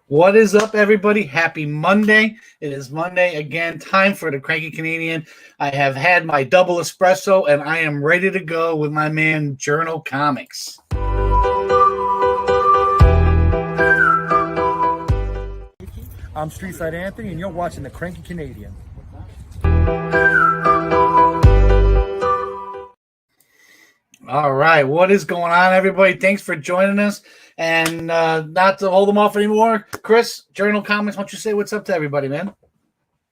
What is up, everybody? Happy Monday. It is Monday again. Time for the Cranky Canadian. I have had my double espresso, and I am ready to go with my man, Jerno Comics. I'm Street Fight Anthony, and you're watching the Cranky Canadian. All right. What is going on, everybody? Thanks for joining us. And not to hold them off anymore, Chris, Jerno Comics, why don't you say what's up to everybody, man?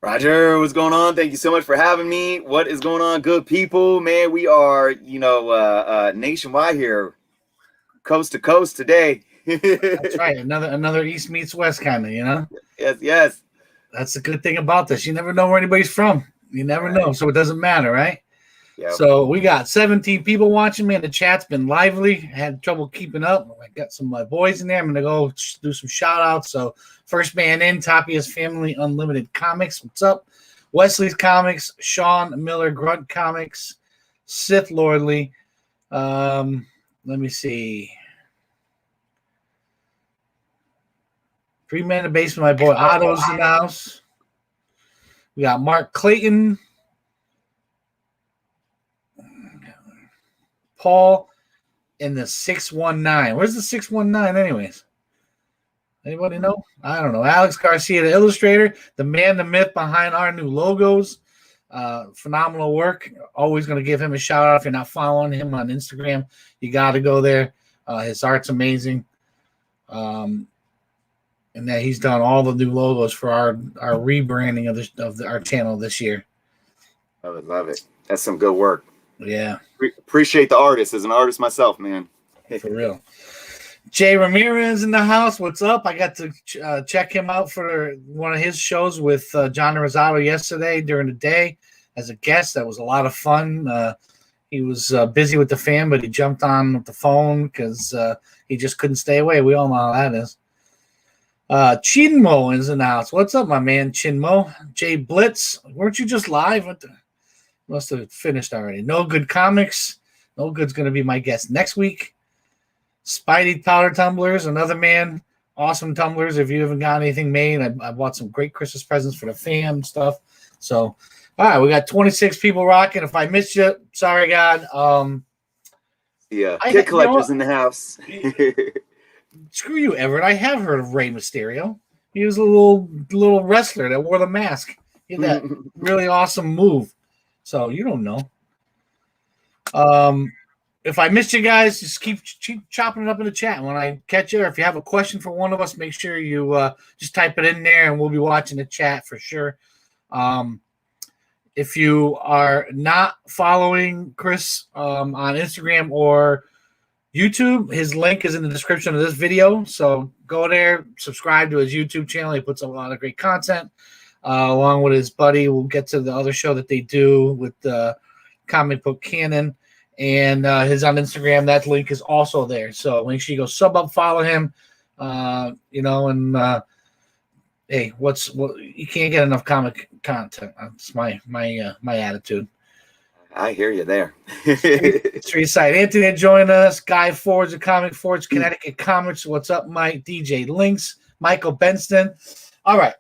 Roger, what's going on? Thank you so much for having me. What is going on, good people? Man, we are, nationwide here, coast to coast today. That's right. Another East meets West kind of, you know? Yes. That's the good thing about this. You never know where anybody's from. You never know, so it doesn't matter, right? Yep. So we got 17 people watching, man. The chat's been lively. I had trouble keeping up. I got some of my boys in there. I'm going to go do some shout-outs. So first man in, Tapia's Family Unlimited Comics. What's up? Wesley's Comics, Sean Miller Grunt Comics, Sith Lordly. Let me see. Three Men in the Basement, my boy Otto's in the house. We got Mark Clayton, Paul, in the 619. Where's the 619 anyways? Anybody know? I don't know. Alex Garcia, the illustrator, the man, the myth behind our new logos. Phenomenal work. Always going to give him a shout out. If you're not following him on Instagram, you got to go there. His art's amazing. And that he's done all the new logos for our rebranding of our channel this year. Love it. That's some good work. Yeah. Appreciate the artist. As an artist myself, man. For real. Jay Ramirez in the house. What's up? I got to check him out for one of his shows with John Rosado yesterday during the day as a guest. That was a lot of fun. He was busy with the fan, but he jumped on with the phone because he just couldn't stay away. We all know how that is. Chinmo is in the house. What's up, my man, Chinmo? Jay Blitz. Weren't you just live? Must have finished already. No Good Comics. No Good's going to be my guest next week. Spidey Powder Tumblers, another man. Awesome tumblers. If you haven't got anything made, I bought some great Christmas presents for the fam stuff. So, all right, we got 26 people rocking. If I missed you, sorry, God. Yeah, kid collectors in the house. Screw you, Everett. I have heard of Rey Mysterio. He was a little wrestler that wore the mask. He had that really awesome move. So you don't know. If I missed you guys, just keep chopping it up in the chat. When I catch you, or if you have a question for one of us, make sure you just type it in there, and we'll be watching the chat for sure. If you are not following Chris on Instagram or YouTube, his link is in the description of this video. So go there, subscribe to his YouTube channel. He puts a lot of great content. Along with his buddy, we'll get to the other show that they do with the comic book Canon, and his on Instagram. That link is also there. So make sure you go sub up, follow him. Hey, what you can't get enough comic content. That's my attitude. I hear you there. Street Side Anthony joined us. Guy Forge of Comic Forge, Connecticut Comics. What's up, Mike? DJ Links, Michael Benston. All right.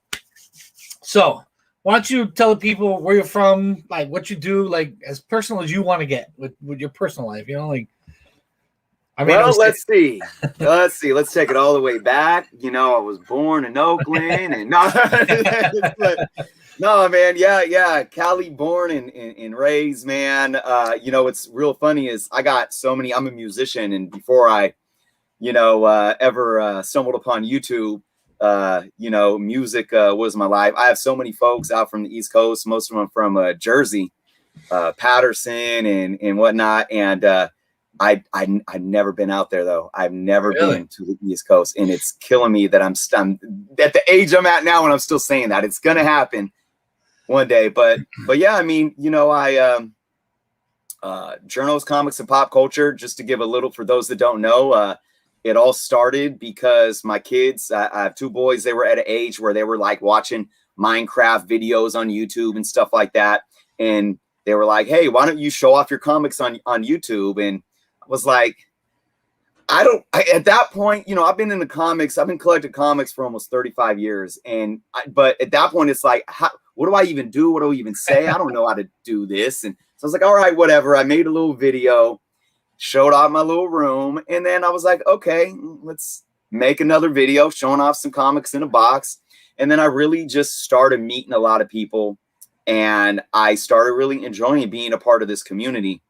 So, why don't you tell the people where you're from, like what you do, like as personal as you want to get with your personal life, you know, like. I mean, let's see. Let's take it all the way back. You know, I was born in Oakland, and no, man, yeah, Cali, born and raised, man. What's real funny is I got so many. I'm a musician, and before I, ever stumbled upon YouTube. Music was my life. I have so many folks out from the East Coast, most of them from Jersey, Patterson and whatnot. And I've never been out there though. I've never been to the East Coast, and it's killing me that I'm at the age I'm at now, and I'm still saying that it's gonna happen one day. But yeah, I mean, Jerno's Comics and Pop Culture. Just to give a little for those that don't know. It all started because my kids, I have two boys, they were at an age where they were like watching Minecraft videos on YouTube and stuff like that. And they were like, hey, why don't you show off your comics on YouTube? And I was like, At that point, you know, I've been in the comics. I've been collecting comics for almost 35 years. But at that point, it's like, what do I even do? What do I even say? I don't know how to do this. And so I was like, all right, whatever. I made a little video, showed off my little room. And then I was like, okay, let's make another video showing off some comics in a box. And then I really just started meeting a lot of people. And I started really enjoying being a part of this community.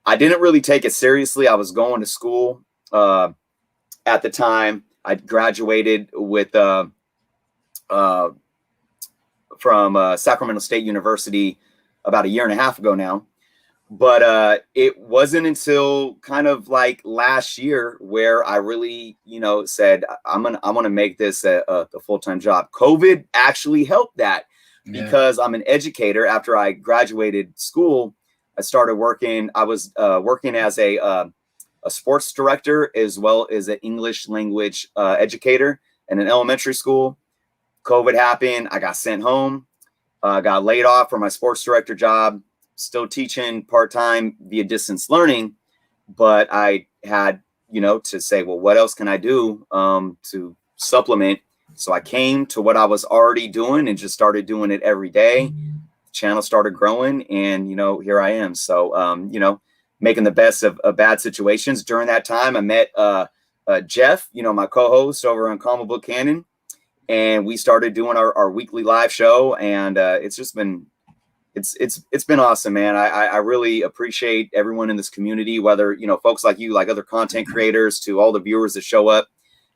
I didn't really take it seriously. I was going to school. At the time, I graduated with from Sacramento State University about a year and a half ago now. But it wasn't until kind of like last year where I really, you know, said I want to make this a full-time job. COVID actually helped that because I'm an educator. After I graduated school, I started working. I was working as a sports director as well as an English language educator in an elementary school. COVID happened. I got sent home, got laid off from my sports director job, still teaching part-time via distance learning. But I had, you know, to say, well, what else can I do to supplement? So I came to what I was already doing and just started doing it every day. The channel started growing and, you know, here I am. So, you know, making the best of bad situations. During that time, I met Jeff, you know, my co-host over on Comic Book Canon, and we started doing our weekly live show. And it's just been, it's been awesome, man. I really appreciate everyone in this community, whether, you know, folks like you, like other content creators, to all the viewers that show up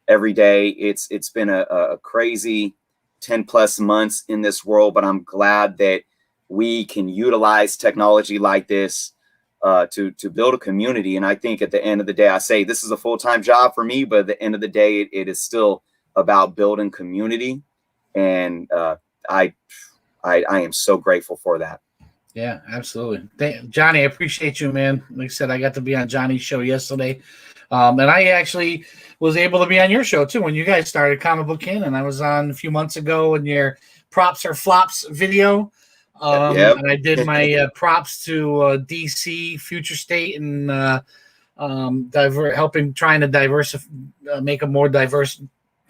every day. It's been a crazy 10+ months in this world, but I'm glad that we can utilize technology like this to build a community. And I think at the end of the day, I say this is a full-time job for me, but at the end of the day, it is still about building community. And I am so grateful for that. Yeah, absolutely. Johnny, I appreciate you, man. Like I said, I got to be on Johnny's show yesterday. And I actually was able to be on your show too when you guys started Comic Book Canon. I was on a few months ago in your props or flops video. And I did my props to DC, Future State, and trying to diversify, make a more diverse,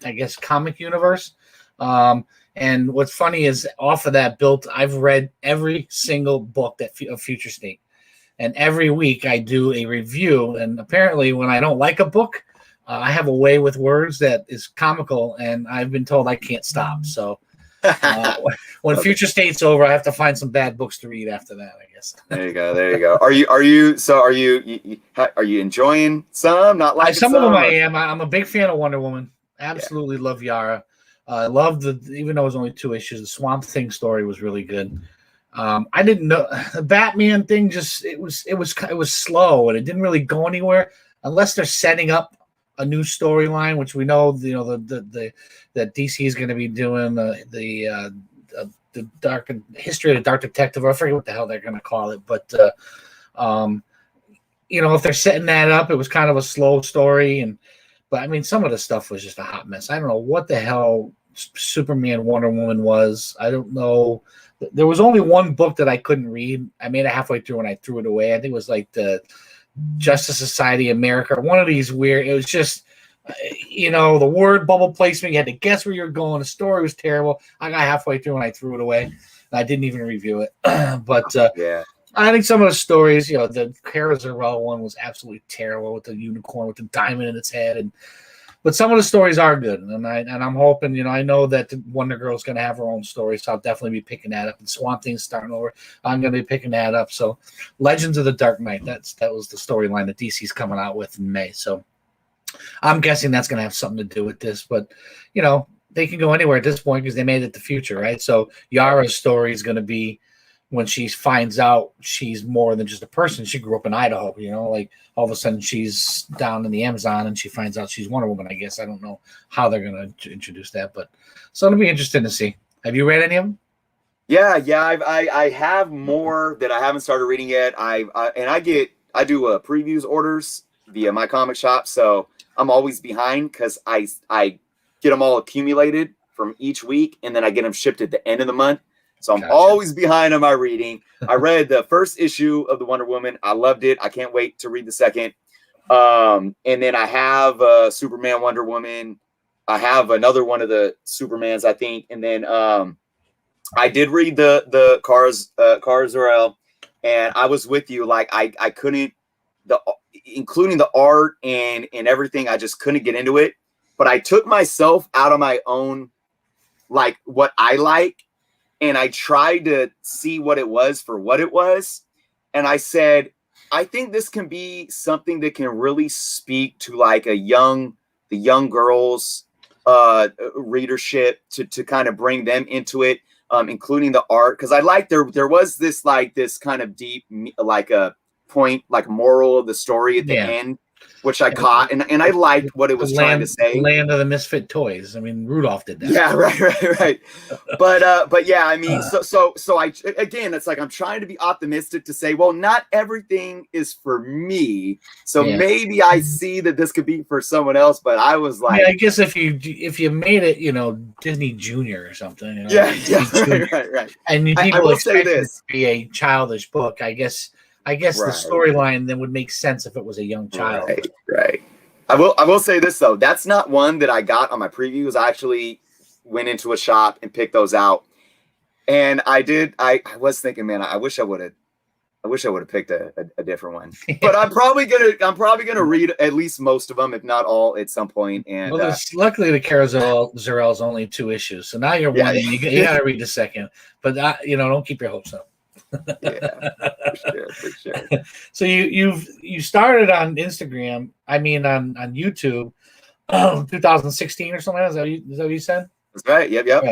I guess, comic universe. And what's funny is off of that I've read every single book of Future State, and every week I do a review. And apparently, when I don't like a book, I have a way with words that is comical, and I've been told I can't stop. So. When Future State's over, I have to find some bad books to read after that, I guess. There you go. Are you enjoying some? Not like some of them I am. I'm a big fan of Wonder Woman. Absolutely love Yara. I love even though it was only 2 issues, the Swamp Thing story was really good. I didn't know the Batman thing. Just it was slow and it didn't really go anywhere unless they're setting up a new storyline, which we know, that DC is going to be doing the dark history of the Dark Detective. Or I forget what the hell they're going to call it, but you know, if they're setting that up, it was kind of a slow story. But I mean, some of the stuff was just a hot mess. I don't know what the hell Superman, Wonder Woman was. I don't know. There was only one book that I couldn't read. I made it halfway through and I threw it away. I think it was like the Justice Society America, one of these weird. It was just, you know, the word bubble placement. You had to guess where you're going. The story was terrible. I got halfway through and I threw it away. I didn't even review it. But I think some of the stories, you know, the Kara Zor-El one was absolutely terrible with the unicorn with the diamond in its head. But some of the stories are good, and I'm hoping, you know, I know that the Wonder Girl's going to have her own story, so I'll definitely be picking that up. And Swamp Thing's starting over. I'm going to be picking that up. So, Legends of the Dark Knight, that was the storyline that DC's coming out with in May. So, I'm guessing that's going to have something to do with this. But, you know, they can go anywhere at this point because they made it the future, right? So, Yara's story is going to be when she finds out she's more than just a person. She grew up in Idaho, you know, like all of a sudden she's down in the Amazon and she finds out she's Wonder Woman, I guess. I don't know how they're going to introduce that, but so it'll be interesting to see. Have you read any of them? Yeah. I have more that I haven't started reading yet. I do previews orders via my comic shop. So I'm always behind because I get them all accumulated from each week and then I get them shipped at the end of the month. So I'm always behind on my reading. I read the first issue of the Wonder Woman. I loved it. I can't wait to read the second. And then I have Superman, Wonder Woman. I have another one of the Supermans, I think. And then I did read the Cars Zor-El, and I was with you. Like I couldn't, including the art and everything, I just couldn't get into it. But I took myself out of my own, like what I like, and I tried to see what it was for what it was. And I said, I think this can be something that can really speak to like the young girls readership to kind of bring them into it, including the art. Because I like there was this kind of deep, like a point, like moral of the story at the end, which I caught, and I liked what it was trying to say. Land of the misfit toys. I mean, Rudolph did that. Yeah, right. But yeah, I mean, so I, again, it's like I'm trying to be optimistic to say, well, not everything is for me. So maybe I see that this could be for someone else. But I was like, I guess if you made it, Disney Junior or something. Right. And I will say this: to be a childish book. I guess the storyline then would make sense if it was a young child. Right. I will say this though. That's not one that I got on my previews. I actually went into a shop and picked those out. And I was thinking, man, I wish I would have picked a different one. But I'm probably gonna read at least most of them, if not all, at some point. And luckily the Carousel Zor-El's only 2 issues. So now you're one and you gotta read the second. But don't keep your hopes up. For sure. So you started on Instagram, on YouTube, 2016 or something. Is that what you said? That's right. Yep.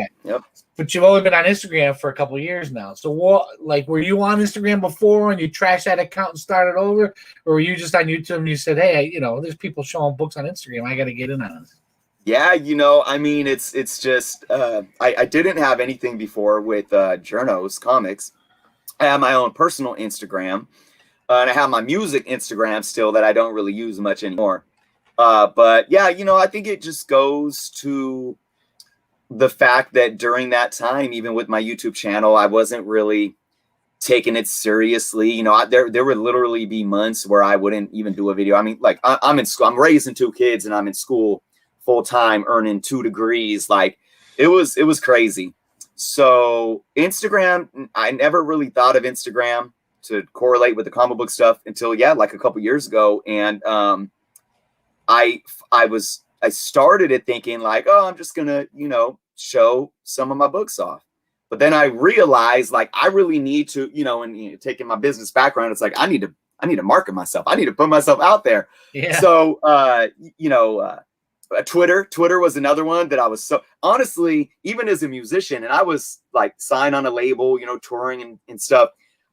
But you've only been on Instagram for a couple of years now. So were you on Instagram before and you trashed that account and started over, or were you just on YouTube and you said, hey, there's people showing books on Instagram, I got to get in on this? Yeah, it's just I didn't have anything before with Jerno's comics. I have my own personal Instagram, and I have my music Instagram still that I don't really use much anymore. But yeah, I think it just goes to the fact that during that time, even with my YouTube channel, I wasn't really taking it seriously. There would literally be months where I wouldn't even do a video. I mean, like I'm in school, I'm raising 2 kids, and I'm in school full time, earning 2 degrees. Like it was crazy. So Instagram, I never really thought of Instagram to correlate with the comic book stuff until like a couple years ago. And I started it thinking like, oh, I'm just gonna, show some of my books off. But then I realized like I really need to, and taking my business background, it's like I need to market myself. I need to put myself out there. Yeah. So Twitter was another one that I was so honestly, even as a musician, and I was like signed on a label, touring and stuff.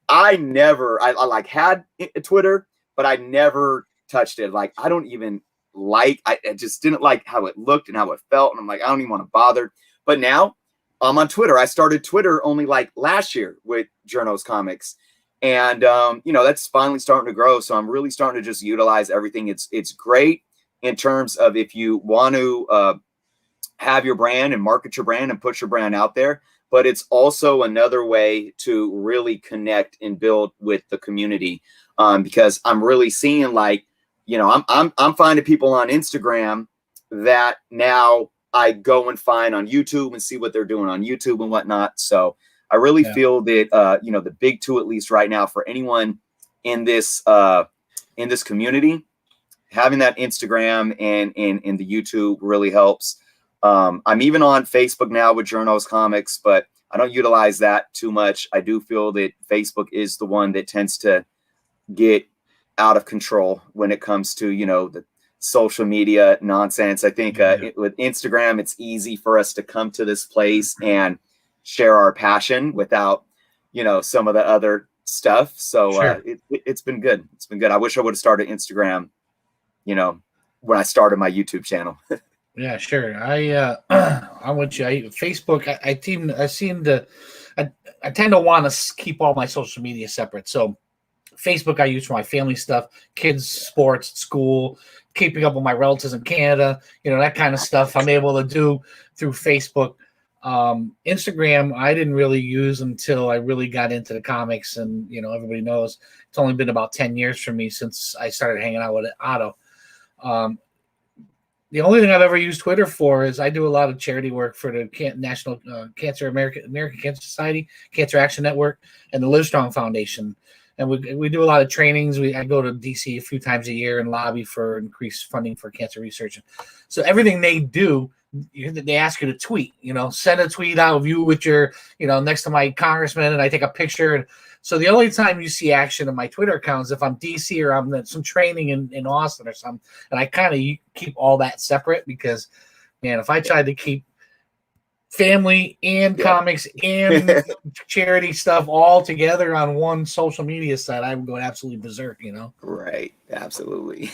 I like had a Twitter, but I never touched it. Like I don't even I just didn't like how it looked and how it felt. And I'm like, I don't even want to bother. But now I'm on Twitter. I started Twitter only like last year with Jerno's comics. And that's finally starting to grow. So I'm really starting to just utilize everything. It's great in terms of if you want to have your brand and market your brand and put your brand out there, but it's also another way to really connect and build with the community. Because I'm really seeing like, I'm finding people on Instagram that now I go and find on YouTube and see what they're doing on YouTube and whatnot. So I really feel that, the big 2, at least right now, for anyone in this community, having that Instagram and the YouTube really helps. I'm even on Facebook now with Jerno's comics, but I don't utilize that too much. I do feel that Facebook is the one that tends to get out of control when it comes to, the social media nonsense. I think with Instagram, it's easy for us to come to this place and share our passion without, some of the other stuff. So it's been good. It's been good. I wish I would have started Instagram, when I started my YouTube channel. Yeah, sure. I'm with you. Facebook, I tend to want to keep all my social media separate. So Facebook I use for my family stuff, kids, sports, school, keeping up with my relatives in Canada, that kind of stuff I'm able to do through Facebook. Instagram, I didn't really use until I really got into the comics, and everybody knows it's only been about 10 years for me since I started hanging out with Otto. The only thing I've ever used Twitter for is I do a lot of charity work for the National American Cancer Society, Cancer Action Network, and the Livestrong Foundation. And we do a lot of trainings. I go to DC a few times a year and lobby for increased funding for cancer research. So everything they do, they ask you to tweet. Send a tweet out of you with your, next to my congressman, and I take a picture. And so the only time you see action on my Twitter account is if I'm DC or I'm at some training in Austin or something. And I kind of keep all that separate because, man, if I tried to keep family and comics and charity stuff all together on one social media site, I would go absolutely berserk, Right. Absolutely.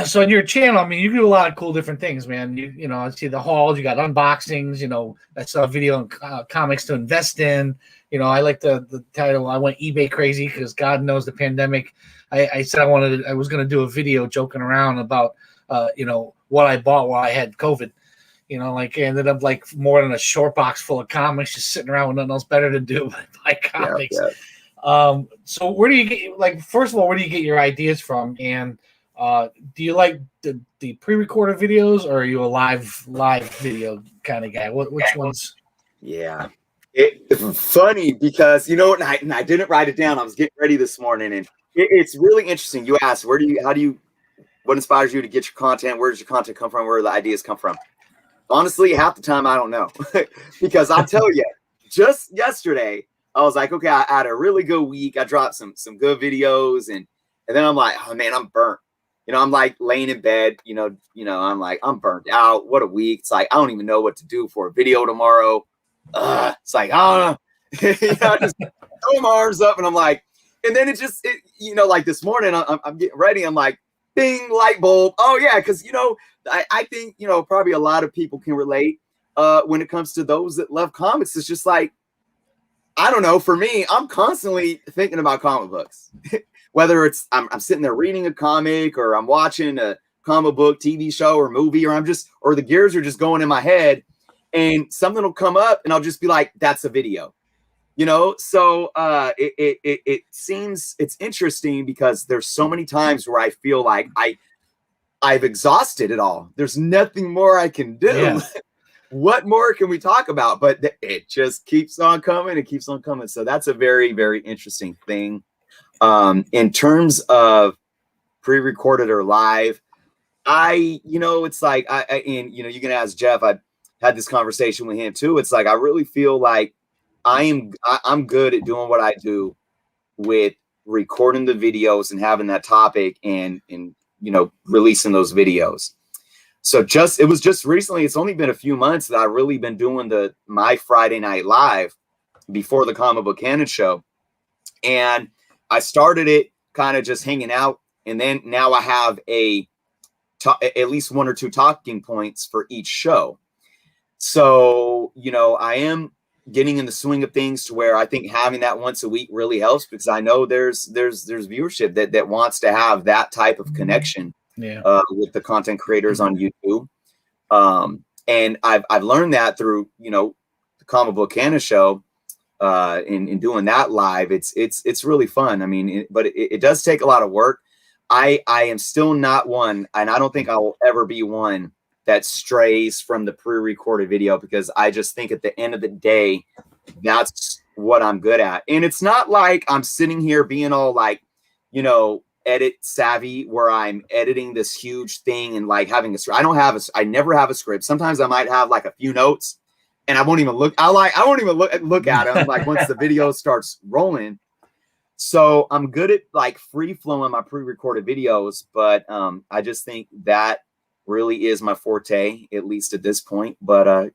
So in your channel, I mean, you do a lot of cool different things, man. I see the hauls, you got unboxings, I saw a video on comics to invest in. I like the title. I went eBay crazy because God knows the pandemic. I said I was going to do a video joking around about, what I bought while I had COVID. Like I ended up like more than a short box full of comics, just sitting around with nothing else better to do but buy comics. Yeah. So where do you get, first of all, where do you get your ideas from? And do you like the pre-recorded videos, or are you a live video kind of guy? Which ones? Yeah. It's funny because, and I didn't write it down. I was getting ready this morning, and it's really interesting. You asked, what inspires you to get your content? Where does your content come from? Where do the ideas come from? Honestly, half the time I don't know because I'll tell you, just yesterday I was like, okay, I had a really good week. I dropped some good videos, and then I'm like, oh man, I'm burnt. I'm like laying in bed, I'm like, I'm burnt out. What a week. It's like, I don't even know what to do for a video tomorrow. It's like, I don't know. I just throw my arms up and I'm like, and then like this morning, I'm getting ready. I'm like, bing, light bulb. Oh yeah. Cause I think, probably a lot of people can relate when it comes to those that love comics. It's just like, I don't know. For me, I'm constantly thinking about comic books. Whether it's I'm sitting there reading a comic, or I'm watching a comic book TV show or movie, or or the gears are just going in my head, and something will come up and I'll just be like, that's a video, So it seems it's interesting because there's so many times where I feel like I've exhausted it all. There's nothing more I can do. Yeah. What more can we talk about? But it just keeps on coming. It keeps on coming. So that's a very, very interesting thing. In terms of pre-recorded or live, it's like, and you can ask Jeff, I had this conversation with him too. It's like, I really feel like I'm good at doing what I do with recording the videos and having that topic and releasing those videos. So it was just recently, it's only been a few months that I've really been doing my Friday Night Live before the Comic Book Canon show. And I started it kind of just hanging out. And then now I have at least one or two talking points for each show. So, I am getting in the swing of things to where I think having that once a week really helps, because I know there's viewership that wants to have that type of connection with the content creators on YouTube. And I've learned that through, the Comic Book Canon show. In doing that live, it's really fun. I mean, but it does take a lot of work. I am still not one, and I don't think I will ever be one that strays from the pre-recorded video, because I just think at the end of the day, that's what I'm good at. And it's not like I'm sitting here being all like, edit savvy, where I'm editing this huge thing and like having a script. I never have a script. Sometimes I might have like a few notes, and I won't even look. I won't even look at them like once the video starts rolling. So I'm good at like free flowing my pre-recorded videos, but I just think that really is my forte, at least at this point. But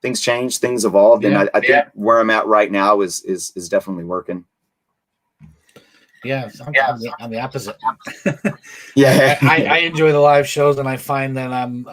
things change, things evolved, and I think where I'm at right now is definitely working. Yeah, I'm the opposite. Yeah, I enjoy the live shows, and I find that I'm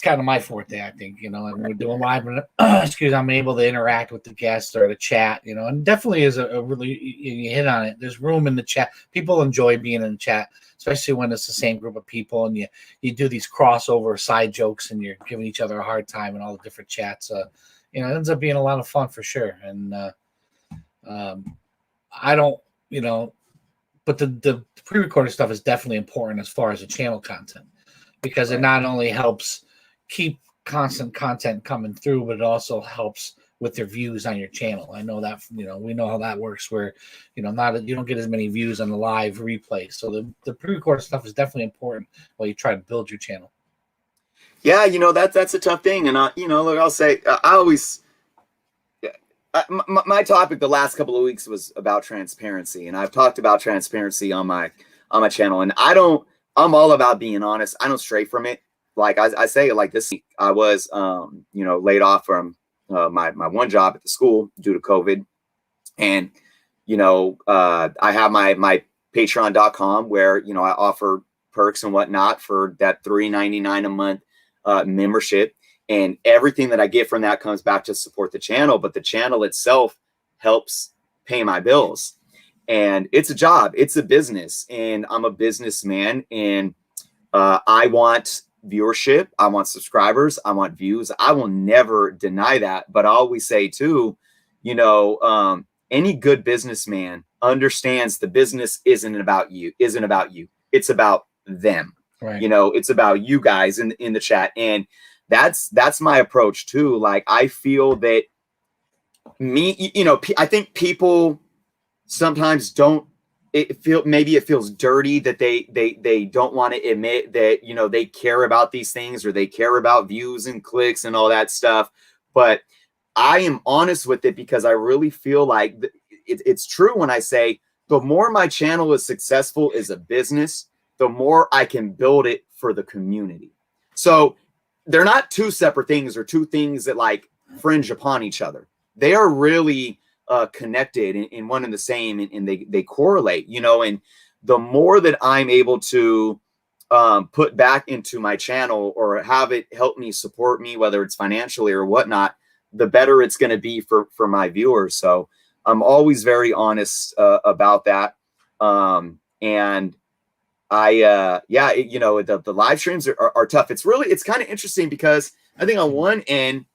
it's kind of my forte, I think, and we're doing live, I'm able to interact with the guests or the chat, and definitely is a really, you hit on it. There's room in the chat. People enjoy being in the chat, especially when it's the same group of people and you do these crossover side jokes and you're giving each other a hard time in all the different chats. It ends up being a lot of fun for sure. And I don't, but the pre-recorded stuff is definitely important as far as the channel content, because it not only helps keep constant content coming through, but it also helps with their views on your channel. I know that, we know how that works, where, you don't get as many views on the live replay. So the pre-recorded stuff is definitely important while you try to build your channel. Yeah, that's a tough thing. And, look, I'll say, I always, my topic the last couple of weeks was about transparency. And I've talked about transparency on my channel. And I'm all about being honest. I don't stray from it. Like I say, like this week, I was, laid off from my one job at the school due to COVID. And, I have my patreon.com where, I offer perks and whatnot for that $3.99 a month membership. And everything that I get from that comes back to support the channel. But the channel itself helps pay my bills. And it's a job. It's a business. And I'm a businessman. And I want viewership. I want subscribers. I want views. I will never deny that. But I always say too, any good businessman understands the business isn't about you. It's about them. Right. It's about you guys in the chat. And that's my approach too. Like, I feel that I think people sometimes it feels dirty that they don't want to admit that, they care about these things, or they care about views and clicks and all that stuff. But I am honest with it, because I really feel like it's true when I say the more my channel is successful as a business, the more I can build it for the community. So they're not two separate things, or two things that like fringe upon each other. They are really connected in one and the same, and they correlate, and the more that I'm able to put back into my channel, or have it help me support me, whether it's financially or whatnot, the better it's going to be for my viewers. So I'm always very honest about that. And I, the live streams are tough. It's kind of interesting, because I think on one end,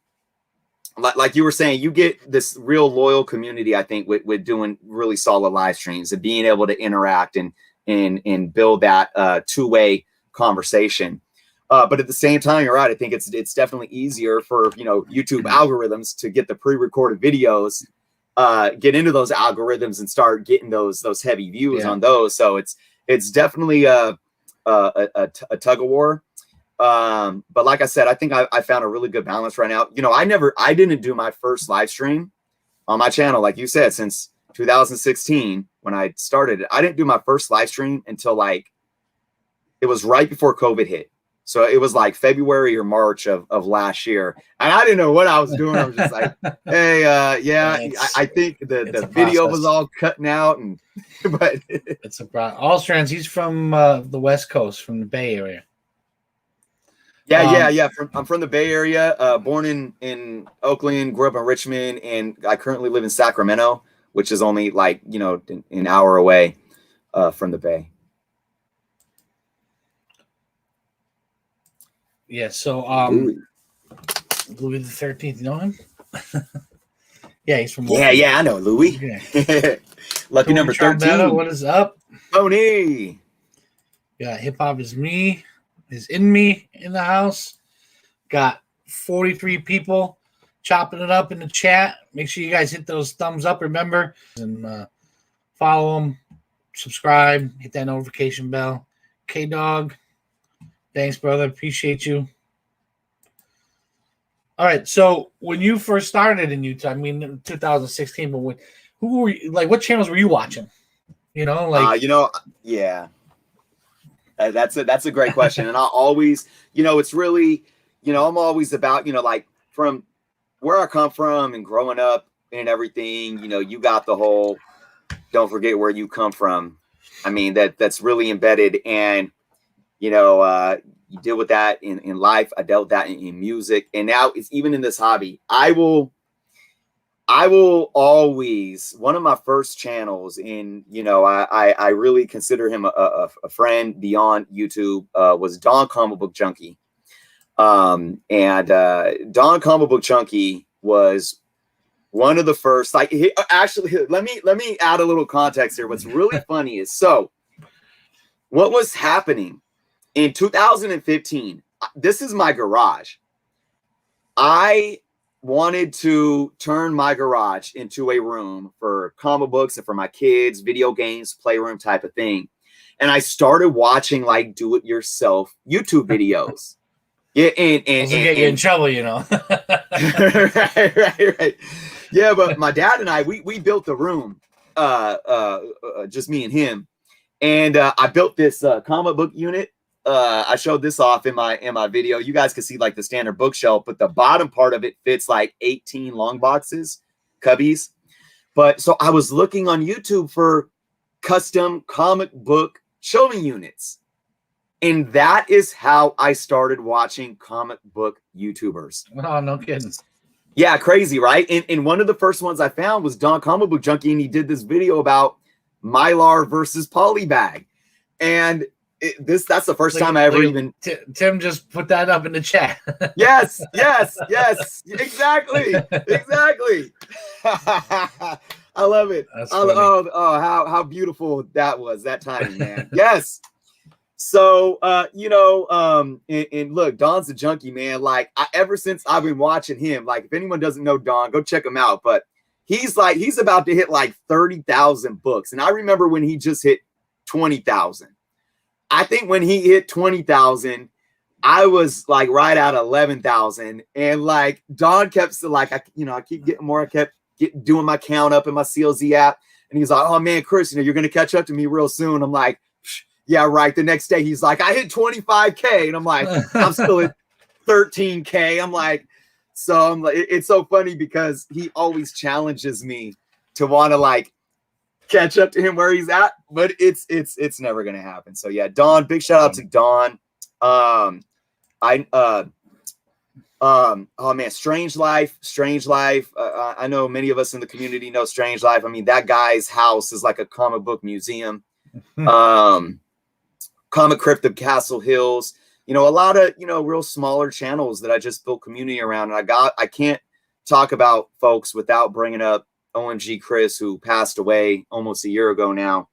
like you were saying, you get this real loyal community, I think, with doing really solid live streams and being able to interact and build that two-way conversation. But at the same time, you're right. I think it's definitely easier for, YouTube algorithms to get the pre-recorded videos, get into those algorithms and start getting those heavy views on those. So it's definitely a tug of war. But like I said, I think I found a really good balance right now. I didn't do my first live stream on my channel, like you said, since 2016 when I started it. I didn't do my first live stream until it was right before COVID hit. So it was like February or March of last year. And I didn't know what I was doing. I was just like, hey, I think the video was all cutting out. But it's a problem. Allstrands, he's from the West Coast, from the Bay Area. Yeah. I'm from the Bay Area, born in Oakland, grew up in Richmond, and I currently live in Sacramento, which is only an hour away from the Bay. Yeah, so Louis the 13th, you know him? Yeah, he's from Oakland. Yeah, I know Louis. Yeah. Lucky number 13. What is up? Tony. Yeah, hip hop is me. Is in me in the house. Got 43 people chopping it up in the chat. Make sure you guys hit those thumbs up, remember, and follow them, subscribe, hit that notification bell. K-Dog, thanks, brother. Appreciate you. All right, so when you first started in Utah, I mean, 2016, but who were you, what channels were you watching? Yeah. That's a great question. And I always, it's really, I'm always about, from where I come from and growing up and everything, you got the whole, don't forget where you come from. I mean, that's really embedded. And, you deal with that in life. I dealt with that in music, and now it's even in this hobby. I will always, one of my first channels, and I really consider him a friend beyond YouTube, was Don Comic Book Junkie. Don Comic Book Junkie was one of the first, like, actually, let me add a little context here. What's really funny is, so what was happening in 2015, this is my garage. I wanted to turn my garage into a room for comic books and for my kids, video games, playroom type of thing. And I started watching like do-it-yourself YouTube videos. Yeah, and get you in trouble, you know. right. Yeah, but my dad and I, we built the room, just me and him, and I built this comic book unit. I showed this off in my video. You guys can see like the standard bookshelf, but the bottom part of it fits like 18 long boxes, cubbies. But so I was looking on YouTube for custom comic book shelving units. And that is how I started watching comic book YouTubers. Oh, no kidding. Yeah, crazy, right? And one of the first ones I found was Don Comic Book Junkie, and he did this video about Mylar versus Polybag. And that's the first time I ever even... Tim just put that up in the chat. Yes, exactly. I love it. How beautiful that was, that timing, man. Yes. So, and look, Don's a junkie, man. Like, ever since I've been watching him, like, if anyone doesn't know Don, go check him out. But he's about to hit like 30,000 books. And I remember when he just hit 20,000. I think when he hit 20,000, I was like right at 11,000. And like, Don kept like, I keep getting more. I kept doing my count up in my CLZ app. And he's like, oh man, Chris, you're going to catch up to me real soon. I'm like, yeah, right. The next day he's like, I hit 25K. And I'm like, I'm still at 13K. I'm like, it's so funny because he always challenges me to want to like catch up to him where he's at, but it's never going to happen. So yeah, Don, big shout out to Don. Oh man, Strange Life. I know many of us in the community know Strange Life. I mean, that guy's house is like a comic book museum. Comic Crypt of Castle Hills, a lot of, real smaller channels that I just built community around. And I can't talk about folks without bringing up OMG Chris, who passed away almost a year ago now.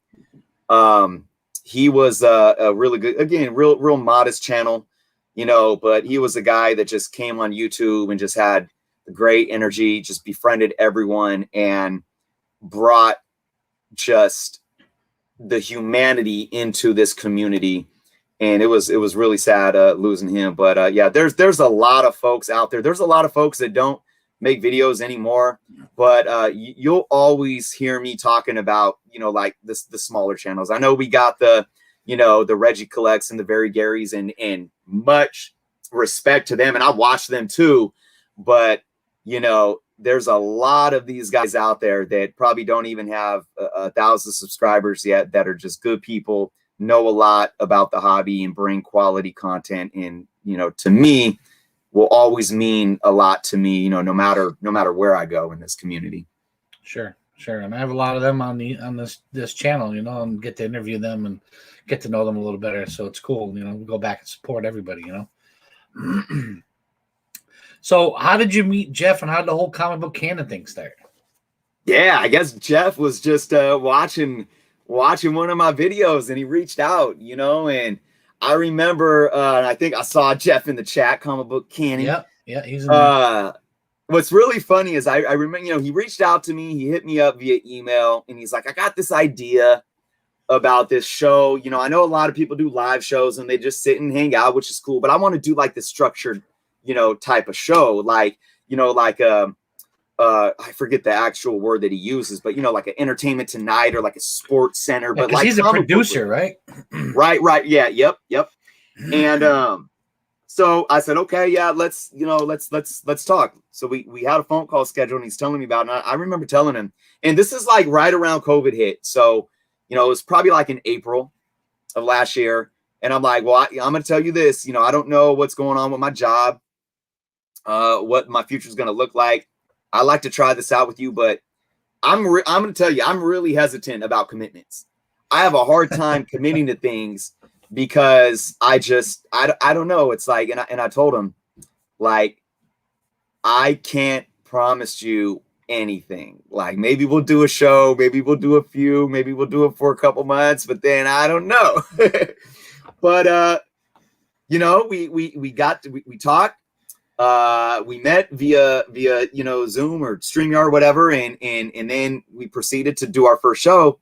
He was a really good, again, real modest channel, but he was a guy that just came on YouTube and just had great energy, just befriended everyone and brought just the humanity into this community. And it was really sad losing him. But yeah, there's a lot of folks out there. There's a lot of folks that don't make videos anymore, but you'll always hear me talking about, like the smaller channels. I know we got the Reggie Collects and the Very Garys, and much respect to them. And I watch them too, but there's a lot of these guys out there that probably don't even have 1,000 subscribers yet, that are just good people, know a lot about the hobby and bring quality content. And, to me, will always mean a lot to me, no matter where I go in this community. Sure. And I have a lot of them on this channel, and get to interview them and get to know them a little better. So it's cool, we go back and support everybody, So how did you meet Jeff, and how did the whole comic book Canon thing start? Yeah, I guess Jeff was just watching one of my videos, and he reached out, and I remember, I think I saw Jeff in the chat, Comic Book Canon. Yeah, he's in what's really funny is I remember, he reached out to me, he hit me up via email, and he's like, I got this idea about this show. I know a lot of people do live shows and they just sit and hang out, which is cool, but I want to do like this structured type of show, like, I forget the actual word that he uses, but like an Entertainment Tonight or like a Sports Center, but like he's a producer, right? Right. Yeah. Yep. And so I said, okay, yeah, let's talk. So we had a phone call scheduled, and he's telling me about it. And I remember telling him, and this is like right around COVID hit. So, it was probably like in April of last year. And I'm like, well, I'm going to tell you this, you know, I don't know what's going on with my job, what my future is going to look like. I like to try this out with you, but I'm going to tell you, I'm really hesitant about commitments. I have a hard time committing to things because I don't know. It's like, and I told him, like, I can't promise you anything. Like, maybe we'll do a show, maybe we'll do a few, maybe we'll do it for a couple months, but then I don't know. But you know, we talked, we met via you know, Zoom or StreamYard or whatever, and then we proceeded to do our first show,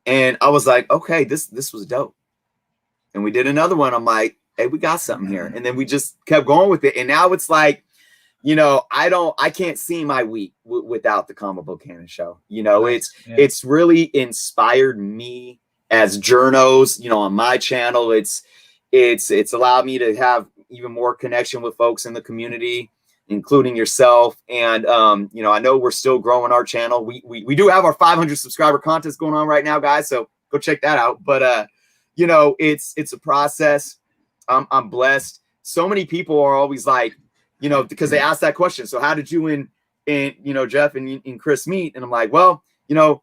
and I was like, okay, this was dope. And we did another one. I'm like, hey, we got something here. And then we just kept going with it. And now it's like, you know, I can't see my week without the Comic Book Canon show. You know, it's really inspired me as journos, you know, on my channel. It's allowed me to have even more connection with folks in the community, including yourself. And, you know, I know we're still growing our channel. We do have our 500 subscriber contest going on right now, guys. So go check that out. But, you know, it's a process. I'm blessed. So many people are always like, you know, because they ask that question. So how did you and you know, Jeff and Chris meet? And I'm like, well, you know,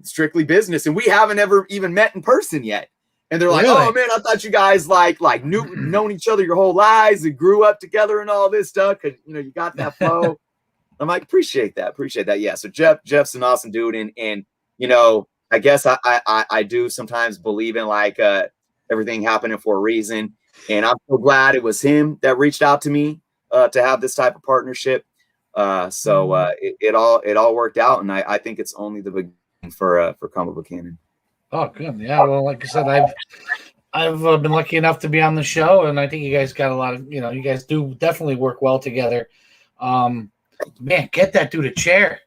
strictly business. And we haven't ever even met in person yet. And they're like, really? Oh man, I thought you guys like known each other your whole lives and grew up together and all this stuff. Cause you know, you got that flow. I'm like, appreciate that. Yeah. So Jeff's an awesome dude. And, you know, I guess I do sometimes believe in like, everything happening for a reason. And I'm so glad it was him that reached out to me to have this type of partnership. So it all worked out, and I think it's only the beginning for Comic Book Canon. Oh, good. Yeah. Well, like I said, I've been lucky enough to be on the show, and I think you guys got a lot of, you know, you guys do definitely work well together. Man, get that dude a chair.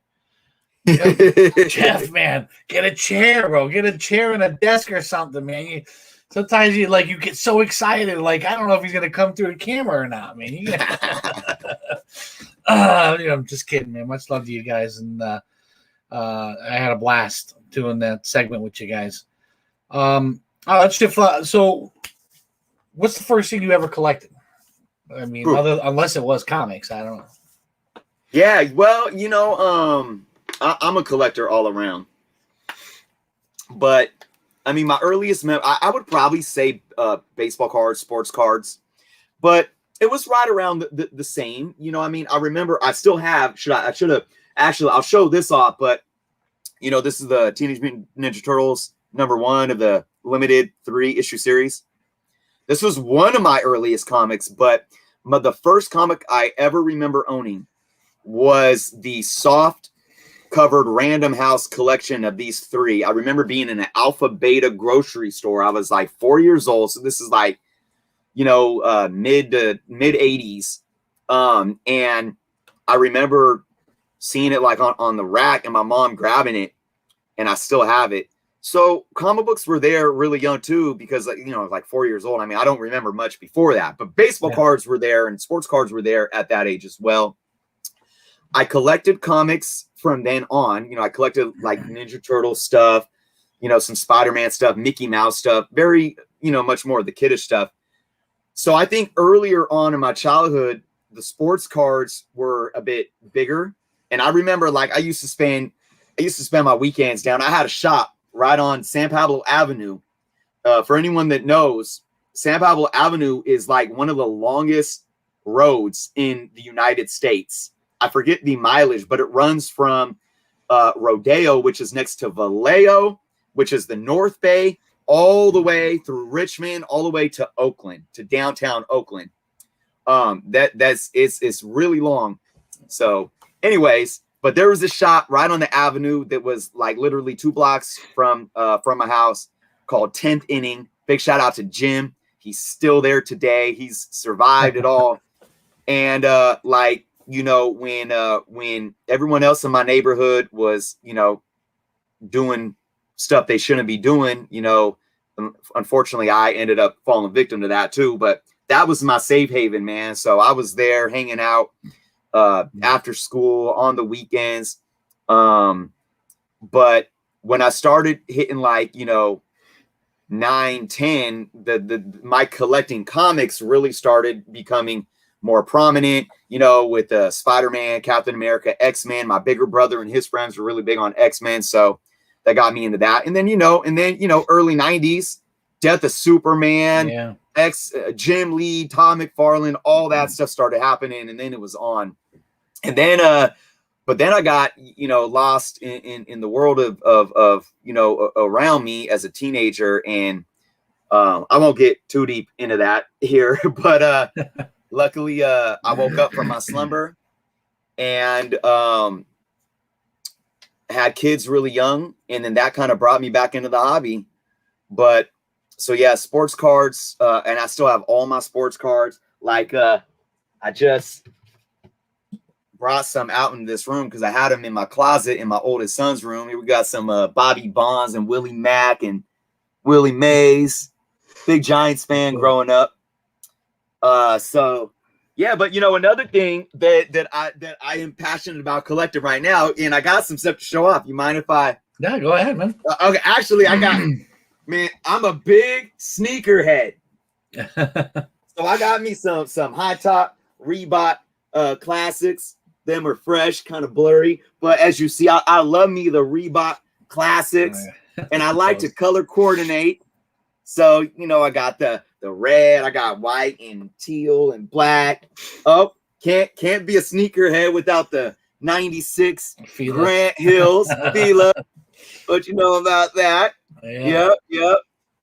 Jeff, man, get a chair, bro. Get a chair and a desk or something, man. Sometimes you get so excited, like I don't know if he's gonna come through the camera or not, man. You know, I'm just kidding, man. Much love to you guys, and I had a blast doing that segment with you guys. Let's shift. So, what's the first thing you ever collected? I mean, unless it was comics, I don't know. Yeah, well, you know, I'm a collector all around, but. I mean, my earliest I would probably say baseball cards, sports cards, but it was right around the same. You know, I mean, I remember I still have, I should have, actually, I'll show this off, but, you know, this is the Teenage Mutant Ninja Turtles #1 of the limited 3-issue series. This was one of my earliest comics, but the first comic I ever remember owning was the soft covered Random House collection of these 3. I remember being in an Alpha Beta grocery store. I was like 4 years old. So this is like, you know, mid 80s. And I remember seeing it like on the rack and my mom grabbing it, and I still have it. So comic books were there really young too, because, you know, I was like 4 years old. I mean, I don't remember much before that, but baseball cards were there and sports cards were there at that age as well. I collected comics from then on. You know, I collected like Ninja Turtle stuff, you know, some Spider-Man stuff, Mickey Mouse stuff, very, you know, much more of the kiddish stuff. So I think earlier on in my childhood, the sports cards were a bit bigger. And I remember like I used to spend my weekends down. I had a shop right on San Pablo Avenue. For anyone that knows, San Pablo Avenue is like one of the longest roads in the United States. I forget the mileage, but it runs from Rodeo, which is next to Vallejo, which is the North Bay, all the way through Richmond, all the way to Oakland, to downtown Oakland. It's really long. So anyways, but there was a shop right on the avenue that was like literally 2 blocks from my house called 10th Inning. Big shout out to Jim. He's still there today. He's survived it all. And like, you know, when everyone else in my neighborhood was, you know, doing stuff they shouldn't be doing, you know, unfortunately, I ended up falling victim to that too. But that was my safe haven, man. So I was there hanging out after school on the weekends. But when I started hitting like, you know, 9, 10, my collecting comics really started becoming more prominent, you know, with Spider-Man, Captain America, X-Men. My bigger brother and his friends were really big on X-Men, so that got me into that. And then, early 90s, Death of Superman, Jim Lee, Todd McFarlane, all that stuff started happening, and then it was on. And then but then I got, lost in the world of around me as a teenager. And I won't get too deep into that here, but luckily I woke up from my slumber and had kids really young. And then that kind of brought me back into the hobby. But so, yeah, sports cards. And I still have all my sports cards. Like I just brought some out in this room because I had them in my closet in my oldest son's room. Here we got some Bobby Bonds and Willie Mack and Willie Mays. Big Giants fan growing up. So yeah, but another thing that I am passionate about collecting right now, and I got some stuff to show off. You mind if I? Yeah, go ahead, man. Okay, actually, I got man. I'm a big sneakerhead, so I got me some high top Reebok classics. Them are fresh, kind of blurry, but as you see, I love me the Reebok classics, and I like to color coordinate. So I got the red, I got white and teal and black. Oh, can't be a sneakerhead without the 96 Grant Hills Fila. But you know about that? Yeah. Yep.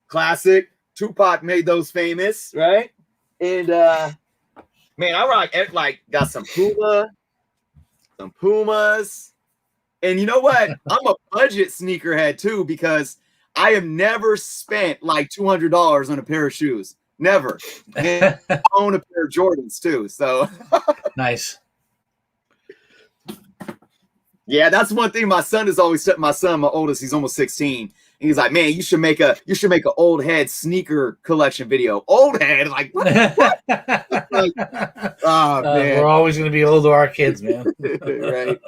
Classic. Tupac made those famous, right? And man, I rock got some Pumas. And you know what? I'm a budget sneakerhead too, because I have never spent like $200 on a pair of shoes. Never. And I own a pair of Jordans too. So nice. Yeah, that's one thing my son has always said. My oldest, he's almost 16. And he's like, man, you should make an old head sneaker collection video. Old head? Like what? Like, oh man. We're always gonna be old to our kids, man. Right.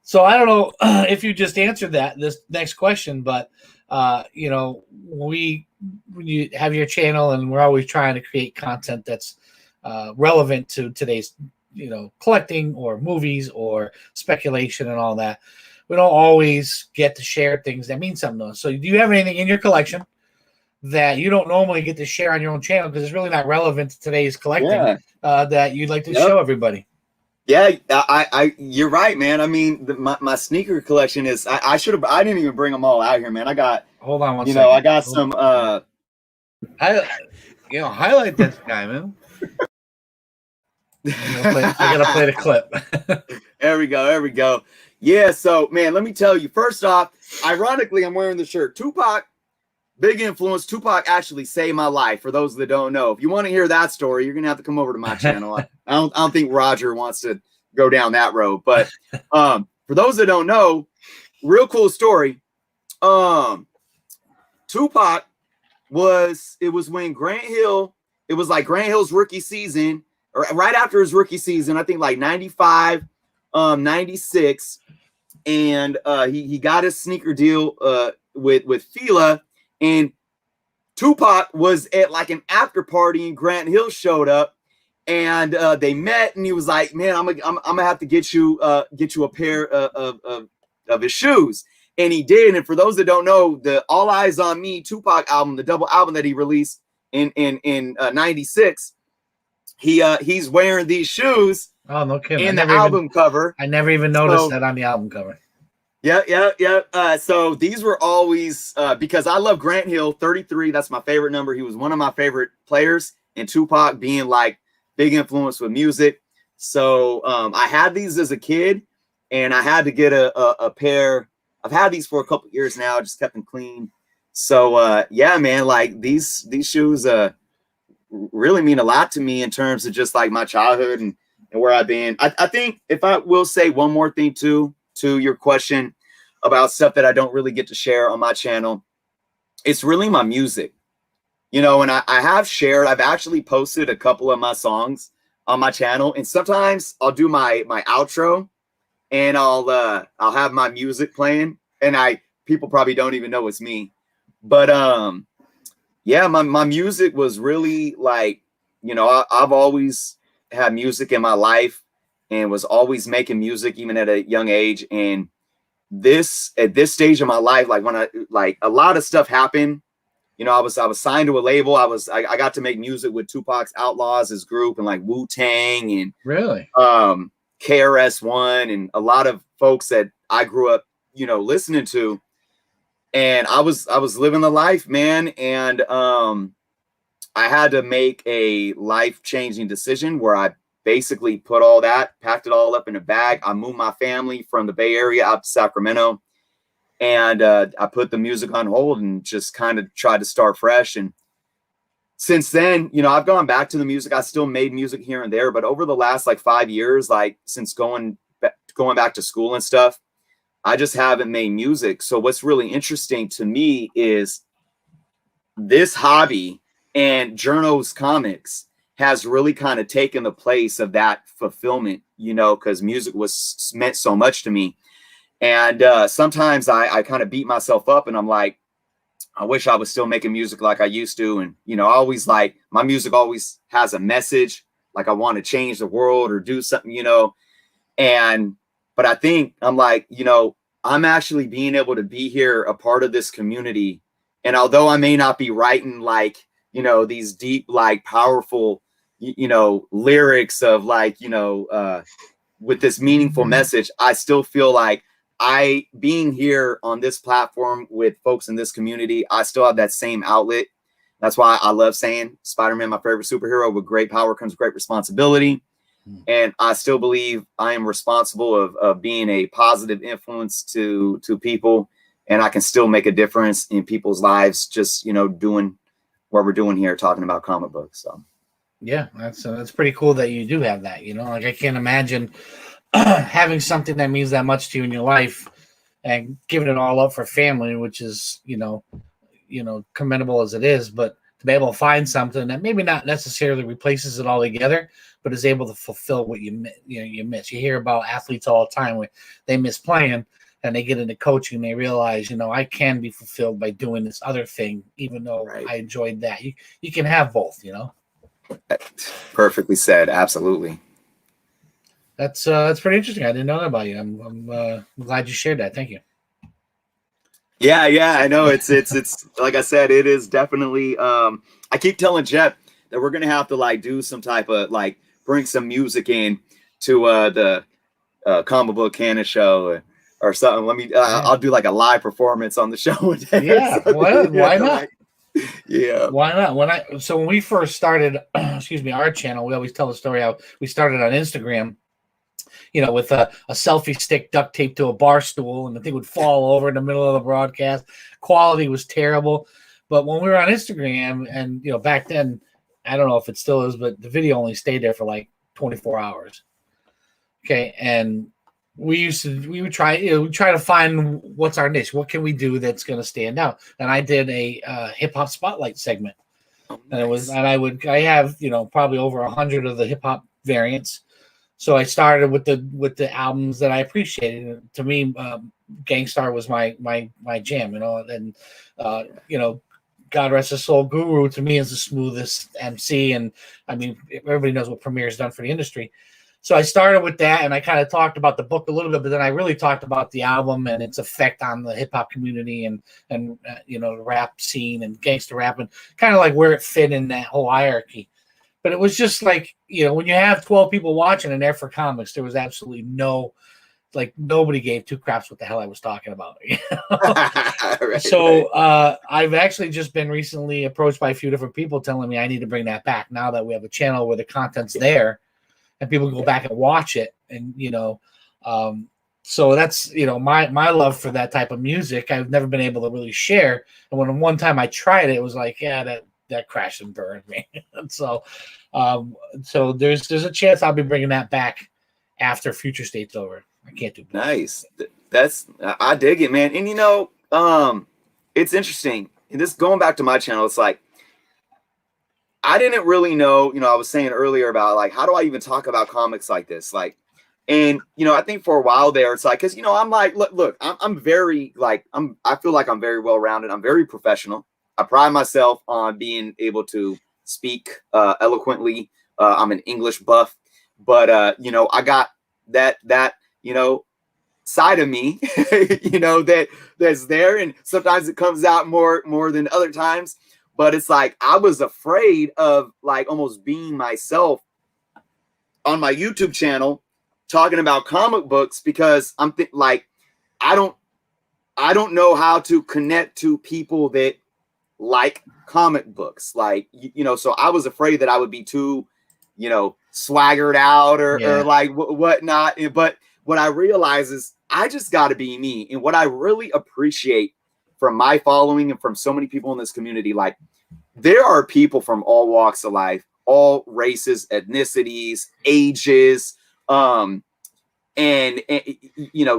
So I don't know if you just answered this next question, but when you have your channel, and we're always trying to create content that's relevant to today's collecting or movies or speculation and all that. We don't always get to share things that mean something to us. So do you have anything in your collection that you don't normally get to share on your own channel because it's really not relevant to today's collecting that you'd like to show everybody? Yeah, you're right, man. I mean, my sneaker collection is. I didn't even bring them all out here, man. I got. Hold on one second. I got some. Highlight this guy, man. I gotta play the clip. There we go. Yeah, so man, let me tell you. First off, ironically, I'm wearing the shirt. Tupac, big influence. Tupac actually saved my life. For those that don't know, if you want to hear that story, you're gonna have to come over to my channel. I don't think Roger wants to go down that road. But for those that don't know, real cool story. Tupac was when Grant Hill. It was like Grant Hill's rookie season, or right after his rookie season. I think like 95, 96. And he got his sneaker deal with Fila, and Tupac was at like an after party, and Grant Hill showed up, and they met, and he was like, "Man, I'm gonna have to get you a pair of his shoes," and he did. And for those that don't know, the All Eyes on Me Tupac album, the double album that he released in 96, he's wearing these shoes. Oh, no kidding. In the album cover. I never even noticed that on the album cover. Yeah. So these were always because I love Grant Hill, 33. That's my favorite number. He was one of my favorite players, and Tupac being like big influence with music. So I had these as a kid, and I had to get a pair. I've had these for a couple years now. I just kept them clean. So yeah, man, like these shoes really mean a lot to me in terms of just like my childhood and where I've been. I think if I will say one more thing too, to your question about stuff that I don't really get to share on my channel, it's really my music, and I have shared, I've actually posted a couple of my songs on my channel, and sometimes I'll do my outro and I'll have my music playing, and people probably don't even know it's me, But yeah, my music was really like, you know, I've always had music in my life and was always making music even at a young age. And at this stage of my life, like when a lot of stuff happened. You know, I was signed to a label. I got to make music with Tupac's Outlaws, his group, and like Wu-Tang and Really? KRS-One and a lot of folks that I grew up, you know, listening to. And I was living the life, man. And I had to make a life-changing decision where I basically put all that, packed it all up in a bag. I moved my family from the Bay Area out to Sacramento. And I put the music on hold and just kind of tried to start fresh. And since then, you know, I've gone back to the music. I still made music here and there, but over the last like 5 years, like since going back to school and stuff, I just haven't made music. So what's really interesting to me is this hobby and Jerno's comics has really kind of taken the place of that fulfillment, you know, because music was meant so much to me. And sometimes I kind of beat myself up and I'm like, I wish I was still making music like I used to. And, you know, I always like my music always has a message, like I want to change the world or do something, you know. But I think I'm like, you know, I'm actually being able to be here, a part of this community. And although I may not be writing like, you know, these deep, like powerful, you know, lyrics of like, you know, with this meaningful message, I still feel like being here on this platform with folks in this community, I still have that same outlet. That's why I love saying Spider-Man, my favorite superhero. With great power comes great responsibility. And I still believe I am responsible of being a positive influence to people. And I can still make a difference in people's lives, just, you know, doing what we're doing here, talking about comic books. So, yeah, that's pretty cool that you do have that, you know, like I can't imagine having something that means that much to you in your life and giving it all up for family, which is, you know, commendable as it is, but to be able to find something that maybe not necessarily replaces it altogether, but is able to fulfill what you miss. You hear about athletes all the time where they miss playing and they get into coaching and they realize, you know, I can be fulfilled by doing this other thing, even though I enjoyed that. You can have both, you know. Perfectly said. Absolutely. That's pretty interesting. I didn't know that about you. I'm glad you shared that. Thank you. Yeah, I know. It's like I said, it is definitely. I keep telling Jeff that we're gonna have to like do some type of like bring some music in to the comic book Canon show or something. Let me. I'll do like a live performance on the show. Yeah, why not? Yeah, why not? When we first started, excuse me, our channel, we always tell the story how we started on Instagram. You know, with a selfie stick duct taped to a bar stool, and the thing would fall over in the middle of the broadcast. Quality was terrible. But when we were on Instagram, and, you know, back then, I don't know if it still is, but the video only stayed there for like 24 hours. Okay. And we would try to find what's our niche. What can we do that's going to stand out? And I did a hip hop spotlight segment. Oh, and I have, you know, probably over 100 of the hip hop variants. So I started with the albums that I appreciated. To me, Gangstar was my jam, you know, and you know, God rest his soul, Guru to me is the smoothest MC, and I mean everybody knows what Premier's done for the industry. So I started with that, and I kind of talked about the book a little bit, but then I really talked about the album and its effect on the hip hop community and you know, the rap scene and gangster rap, and kind of like where it fit in that whole hierarchy. But it was just like, you know, when you have 12 people watching and there for comics, there was absolutely nobody gave two craps what the hell I was talking about. You know? So I've actually just been recently approached by a few different people telling me I need to bring that back now that we have a channel where the content's there and people go back and watch it. And, you know, so that's, you know, my love for that type of music. I've never been able to really share. And when one time I tried it, it was like, yeah, that crashed and burned me. So there's a chance I'll be bringing that back after Future State's over. I can't do that. Nice. I dig it, man. And you know, it's interesting. And this going back to my channel, it's like I didn't really know, you know, I was saying earlier about like how do I even talk about comics like this? Like And, I think for a while there, it's like, cause I'm like, look, I'm very like, I feel like I'm very well-rounded. I'm very professional. I pride myself on being able to speak eloquently. I'm an English buff, but I got that side of me, that's there. And sometimes it comes out more than other times. But it's like I was afraid of like almost being myself on my YouTube channel talking about comic books, because I'm like I don't know how to connect to people that like comic books, like so I was afraid that I would be too swaggered out or like whatnot. But what I realize is I just got to be me. And what I really appreciate from my following and from so many people in this community, like there are people from all walks of life, all races, ethnicities, ages, and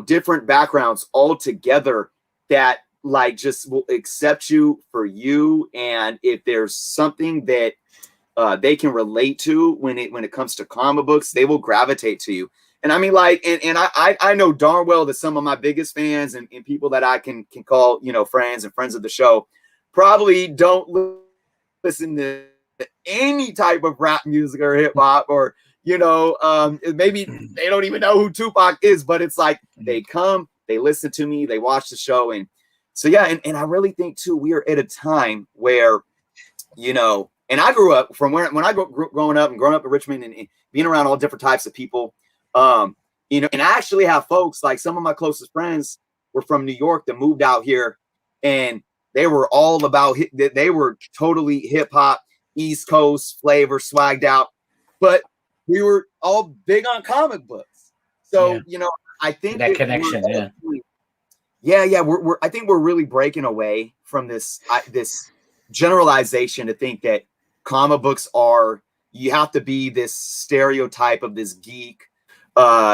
different backgrounds all together that like just will accept you for you. And if there's something that they can relate to when it comes to comic books, they will gravitate to you. And I mean, like, and I know darn well that some of my biggest fans and people that I can call, friends and friends of the show probably don't listen to any type of rap music or hip hop, or, maybe they don't even know who Tupac is, but it's like they come, they listen to me, they watch the show. And so, yeah. And I really think too, we are at a time where, and I grew up from when I growing up in Richmond and being around all different types of people. And I actually have folks like some of my closest friends were from New York that moved out here, and they were all about they were totally hip hop, East Coast flavor, swagged out, but we were all big on comic books. So, I think that connection. We're I think we're really breaking away from this generalization to think that comic books you have to be this stereotype of this geek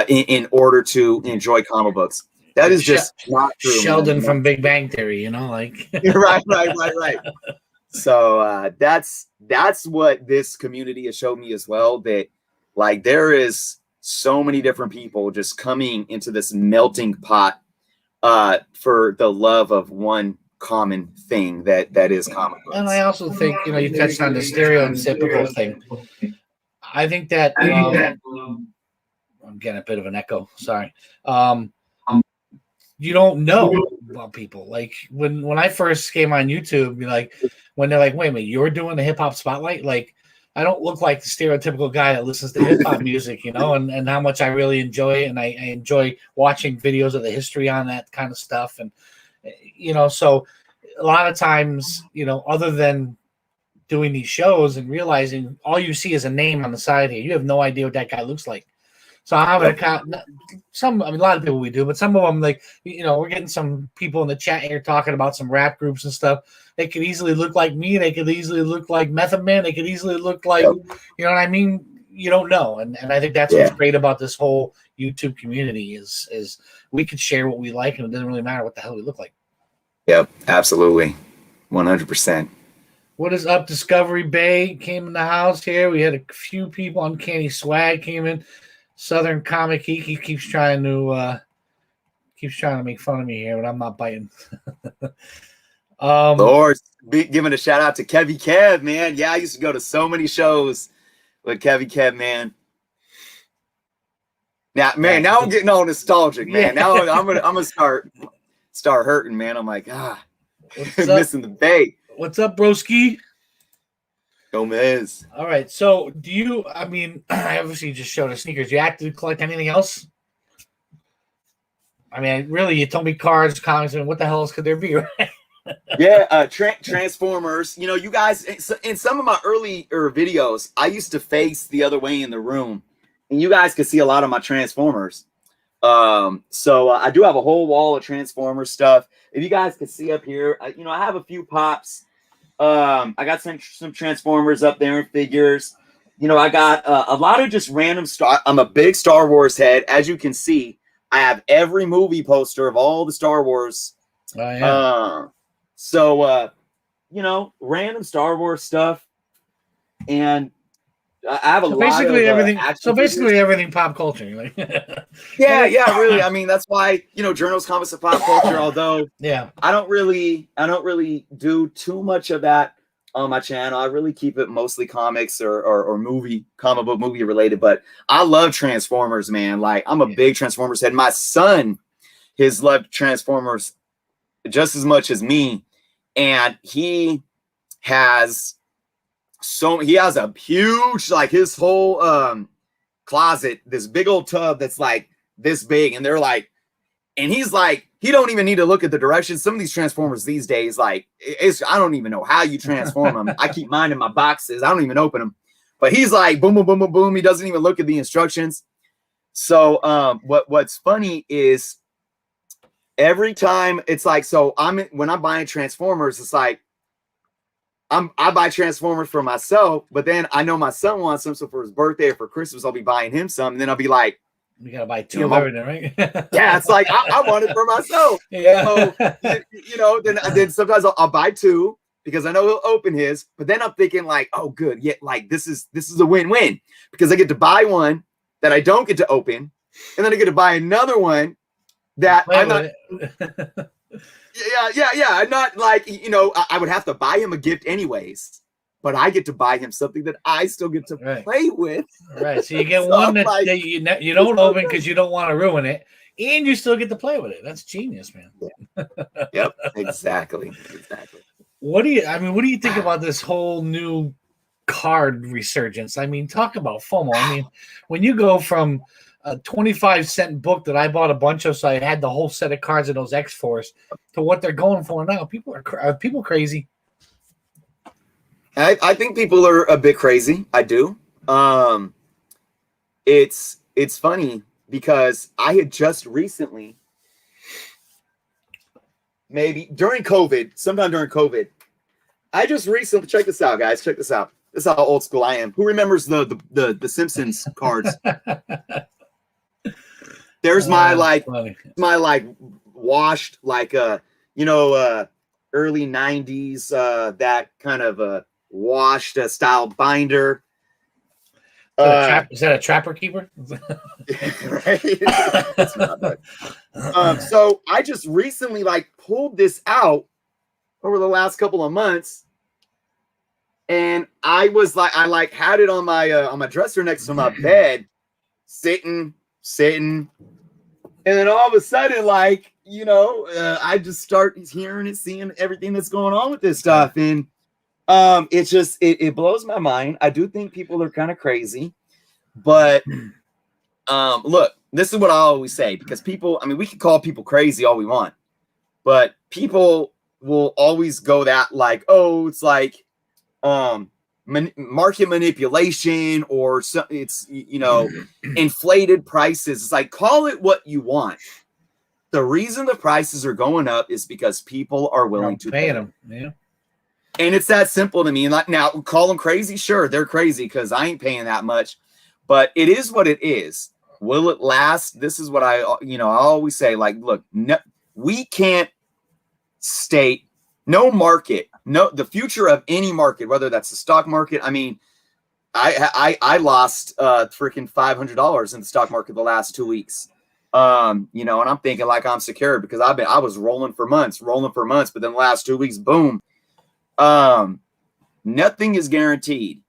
in order to enjoy comic books. That is just not true. Sheldon from Big Bang Theory, like right. So that's what this community has showed me as well, that like there is so many different people just coming into this melting pot for the love of one common thing that is comic books. And I also think you touched on the stereotypical thing. I think that I'm getting a bit of an echo. Sorry. You don't know about people. Like when I first came on YouTube, when they're like, wait a minute, you're doing the hip hop spotlight? Like, I don't look like the stereotypical guy that listens to hip hop music, and how much I really enjoy it. And I enjoy watching videos of the history on that kind of stuff. And, so a lot of times, other than doing these shows and realizing all you see is a name on the side here, you have no idea what that guy looks like. So I have an account. A lot of people we do, but some of them, like, we're getting some people in the chat here talking about some rap groups and stuff. They could easily look like me. They could easily look like Method Man. They could easily look like, you know what I mean? You don't know. And I think that's what's great about this whole YouTube community is we could share what we like, and it doesn't really matter what the hell we look like. Yep, absolutely. 100%. What is up? Discovery Bay came in the house here. We had a few people. Uncanny Swag came in. Southern Comic he keeps trying to make fun of me here, but I'm not biting. Lord, giving a shout out to Kevy Kev, man. Yeah, I used to go to so many shows with Kevy Kev, man. Now I'm getting all nostalgic, man. Now I'm gonna start hurting, man. I'm like, missing the Bay. What's up, broski? Gomez. All right. So I obviously just showed us sneakers. You actively collect anything else? Really, you told me cards, comics, and what the hell else could there be, right? Yeah, Transformers. You guys, in some of my earlier videos, I used to face the other way in the room, and you guys could see a lot of my Transformers. So I do have a whole wall of Transformers stuff. If you guys can see up here, I have a few pops. I got some Transformers up there and figures. I got a lot of just random I'm a big Star Wars head. As you can see, I have every movie poster of all the Star Wars. Oh, yeah. So random Star Wars stuff. And I have a So lot basically of everything. action So basically figures. everything pop culture. Like, Yeah, really. I mean, that's why, Journals, comics, and pop culture. Although yeah, I don't really do too much of that on my channel. I really keep it mostly comics or comic book movie related. But I love Transformers, man. Like, I'm a big Transformers head. My son has loved Transformers just as much as me, and he has a huge, like, his whole closet, this big old tub that's like this big, and he's like, he don't even need to look at the directions. Some of these Transformers these days, like, I don't even know how you transform them. I keep mine in my boxes. I don't even open them. But he's like, boom, boom, boom, boom, boom. He doesn't even look at the instructions. So what's funny is every time it's like, so when I'm buying Transformers, it's like, I buy Transformers for myself, but then I know my son wants some, so for his birthday or for Christmas, I'll be buying him some, and then I'll be like, you gotta buy two of everything, right? Yeah, it's like I want it for myself. Yeah. So then sometimes I'll buy two because I know he'll open his, but then I'm thinking like, oh, good, yeah, like this is a win-win because I get to buy one that I don't get to open, and then I get to buy another one that I'm not. Yeah. I'm not like, I would have to buy him a gift anyways, but I get to buy him something that I still get to play with. Right. So you get one that you don't open because you don't want to ruin it, and you still get to play with it. That's genius, man. Yep. Exactly. What do you think about this whole new card resurgence? I mean, talk about FOMO. I mean, when you go from a 25-cent book that I bought a bunch of, so I had the whole set of cards of those X-Force, to what they're going for now. People are people crazy. I think people are a bit crazy. I do. It's funny because I had just recently, maybe sometime during COVID, I just recently, check this out, guys. Check this out. This is how old school I am. Who remembers the Simpsons cards? There's my washed, like early 90s, that kind of washed style binder. Is that a Trapper Keeper? Right? It's not bad. So I just recently pulled this out over the last couple of months, and I had it on my dresser next to my bed, sitting, and then all of a sudden, I just start hearing and seeing everything that's going on with this stuff, and it blows my mind. I do think people are kind of crazy, but look, this is what I always say, because people, I mean, we can call people crazy all we want, but people will always go that it's like market manipulation, or it's inflated prices. It's like, call it what you want. The reason the prices are going up is because people are willing to pay them. Yeah. And it's that simple to me. Like, now, call them crazy. Sure, they're crazy because I ain't paying that much, but it is what it is. Will it last? This is what I always say, look, no, we can't state the future of any market, whether that's the stock market. I mean, I lost freaking $500 in the stock market the last 2 weeks. And I'm thinking I'm secure because I was rolling for months, but then the last 2 weeks, boom. Nothing is guaranteed.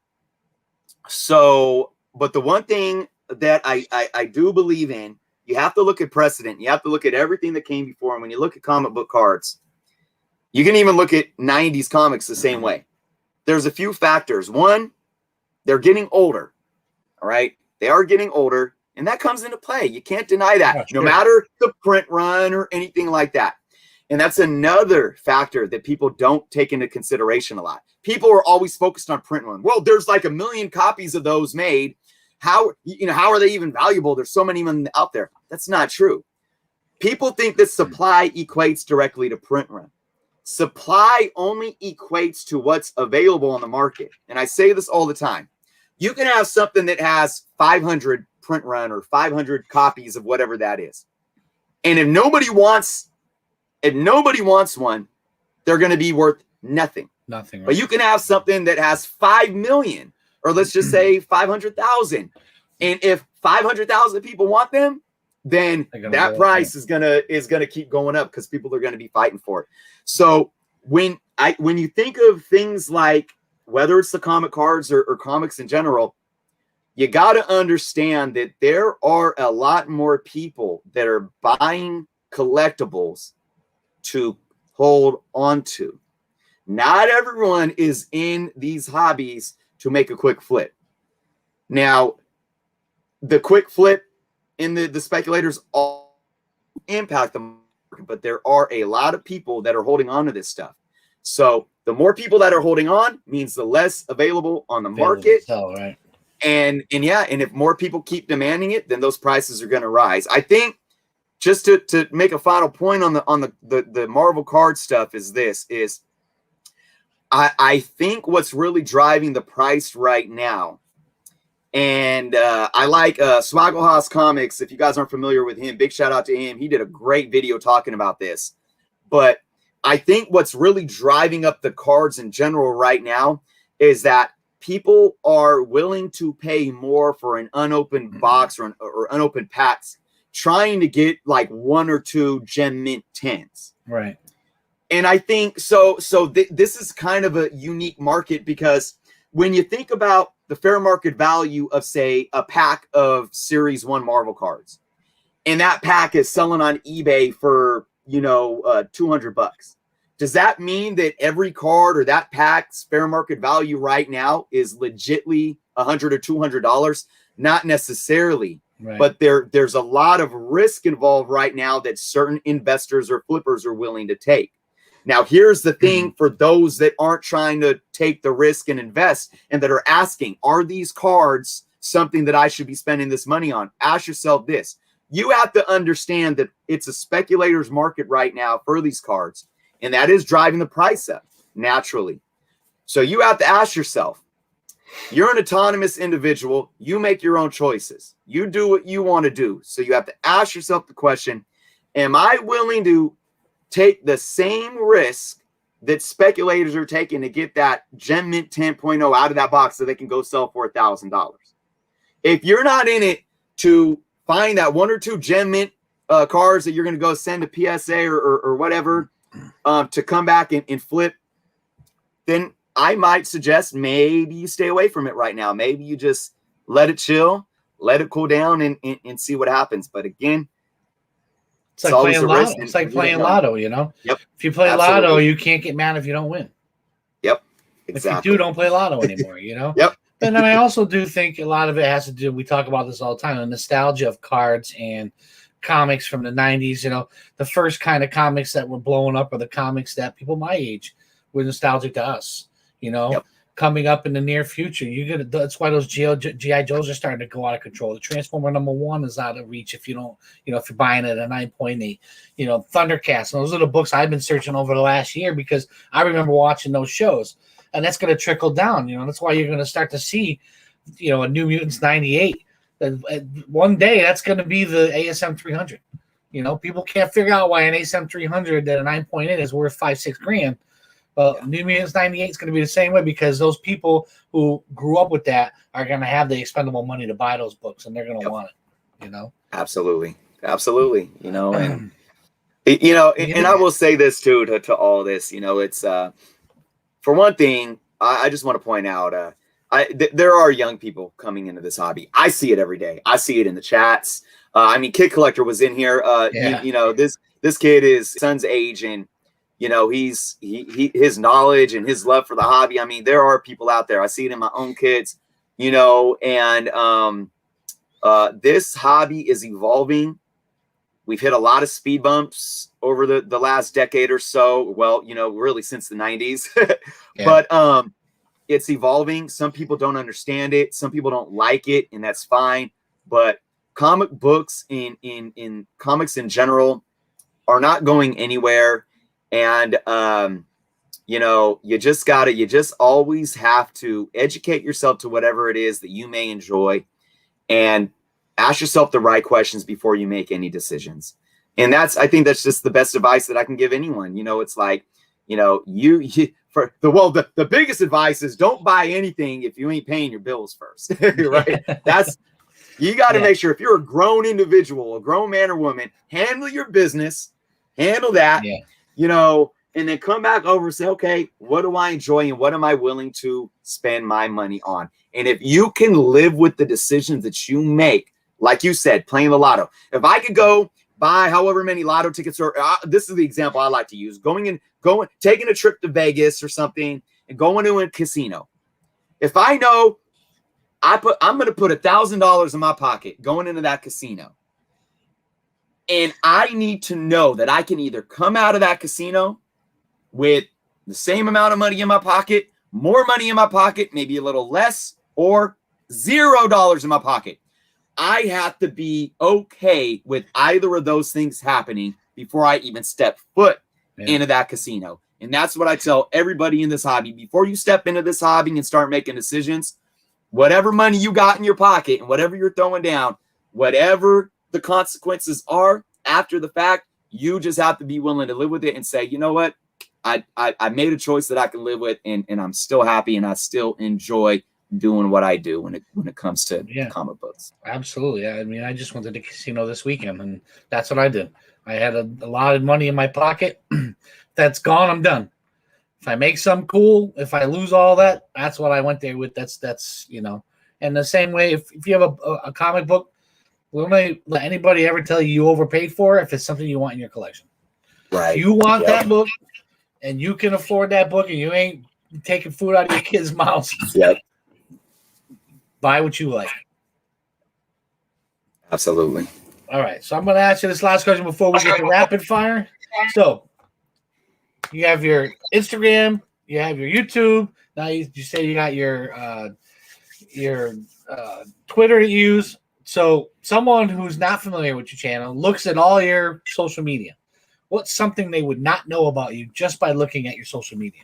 So, but the one thing that I do believe in, you have to look at precedent. You have to look at everything that came before. And when you look at comic book cards, you can even look at 90s comics the same way. There's a few factors. One, they're getting older. All right. They are getting older, and that comes into play. You can't deny that, no matter the print run or anything like that. And that's another factor that people don't take into consideration a lot. People are always focused on print run. Well, there's like 1 million copies of those made. How are they even valuable? There's so many of them out there. That's not true. People think that supply equates directly to print run. Supply only equates to what's available on the market. And I say this all the time. You can have something that has 500 print run or 500 copies of whatever that is. And if nobody wants one, they're going to be worth nothing. Nothing. Right? But you can have something that has 5 million or let's just say 500,000. And if 500,000 people want them, then that price is gonna keep going up because people are gonna be fighting for it. So when you think of things like whether it's the comic cards or comics in general, you got to understand that there are a lot more people that are buying collectibles to hold on to. Not everyone is in these hobbies to make a quick flip. Now, the quick flip in the speculators all impact the market, but there are a lot of people that are holding on to this stuff. So the more people that are holding on means the less available on the market. Right. And if more people keep demanding it, then those prices are going to rise. I think just to make a final point on the Marvel card stuff is I think what's really driving the price right now, and I like Swaggle Comics. If you guys aren't familiar with him, big shout out to him. He did a great video talking about this. But I think what's really driving up the cards in general right now is that people are willing to pay more for an unopened box or unopened packs, trying to get like 1 or 2 Gem Mint 10s. Right. And I think this is kind of a unique market because when you think about the fair market value of, say, a pack of Series 1 Marvel cards, and that pack is selling on eBay for, $200. Does that mean that every card or that pack's fair market value right now is legitly $100 or $200? Not necessarily. Right. But there's a lot of risk involved right now that certain investors or flippers are willing to take. Now, here's the thing for those that aren't trying to take the risk and invest and that are asking, are these cards something that I should be spending this money on? Ask yourself this. You have to understand that it's a speculator's market right now for these cards, and that is driving the price up naturally. So you have to ask yourself, you're an autonomous individual. You make your own choices. You do what you want to do. So you have to ask yourself the question, am I willing to take the same risk that speculators are taking to get that Gem Mint 10.0 out of that box so they can go sell for $1,000? If you're not in it to find that 1 or 2 Gem Mint cards that you're going to go send to PSA or whatever to come back and flip, then I might suggest maybe you stay away from it right now. Maybe you just let it chill, let it cool down and see what happens. But again, it's like playing lotto. It's like playing lotto, Yep. If you play lotto, you can't get mad if you don't win. Yep. Exactly. If you do, don't play lotto anymore, Yep. And then I also do think a lot of it has to do, we talk about this all the time, the nostalgia of cards and comics from the 90s. The first kind of comics that were blowing up are the comics that people my age were nostalgic to us, Yep. Coming up in the near future. That's why those G.I. Joes are starting to go out of control. The Transformer #1 is out of reach if you don't, if you're buying it at 9.8. Thundercats. And those are the books I've been searching over the last year because I remember watching those shows. And that's going to trickle down. That's why you're going to start to see, a New Mutants 98. One day that's going to be the ASM 300. People can't figure out why an ASM 300 at a 9.8 is worth $5-6 grand. Well, yeah. New Mutants 98 is going to be the same way because those people who grew up with that are going to have the expendable money to buy those books, and they're going to want it. Absolutely. And and I will say this too to all this. It's for one thing, I just want to point out, there are young people coming into this hobby. I see it every day. I see it in the chats. Kid Collector was in here. This kid is son's age, and his knowledge and his love for the hobby. There are people out there. I see it in my own kids. And this hobby is evolving. We've hit a lot of speed bumps over the last decade or so. Well, really since the 90s. Yeah. But it's evolving. Some people don't understand it. Some people don't like it, and that's fine. But comic books in comics in general are not going anywhere. And you just always have to educate yourself to whatever it is that you may enjoy, and ask yourself the right questions before you make any decisions. And I think that's just the best advice that I can give anyone. It's like, the biggest advice is don't buy anything if you ain't paying your bills first. Right? That's, you got to make sure if you're a grown individual, a grown man or woman, handle your business, handle that, you know, and then come back over and say, okay, what do I enjoy and what am I willing to spend my money on? And if you can live with the decisions that you make, like you said, playing the lotto. If I could go buy however many lotto tickets, or this is the example I like to use, taking a trip to Vegas or something and going to a casino. If I know I'm going to put $1,000 in my pocket going into that casino, and I need to know that I can either come out of that casino with the same amount of money in my pocket, more money in my pocket, maybe a little less, or $0 in my pocket. I have to be okay with either of those things happening before I even step foot into that casino. And that's what I tell everybody in this hobby. Before you step into this hobby and start making decisions, whatever money you got in your pocket and whatever you're throwing down, whatever the consequences are after the fact, you just have to be willing to live with it and say, you know what? I made a choice that I can live with, and I'm still happy, and I still enjoy doing what I do when it comes to comic books. Absolutely. I mean, I just went to the casino this weekend, and that's what I did. I had a lot of money in my pocket. That's gone. I'm done. If I make some cool, if I lose all that, that's what I went there with. That's you know. And the same way, if you have a comic book, we don't let anybody ever tell you overpaid for it if it's something you want in your collection. Right. If you want that book, and you can afford that book, and you ain't taking food out of your kids' mouths. Yep. Buy what you like. Absolutely. All right. So I'm going to ask you this last question before we get to rapid fire. So you have your Instagram, you have your YouTube. Now you say you got your Twitter to use. So someone who's not familiar with your channel looks at all your social media. What's something they would not know about you just by looking at your social media?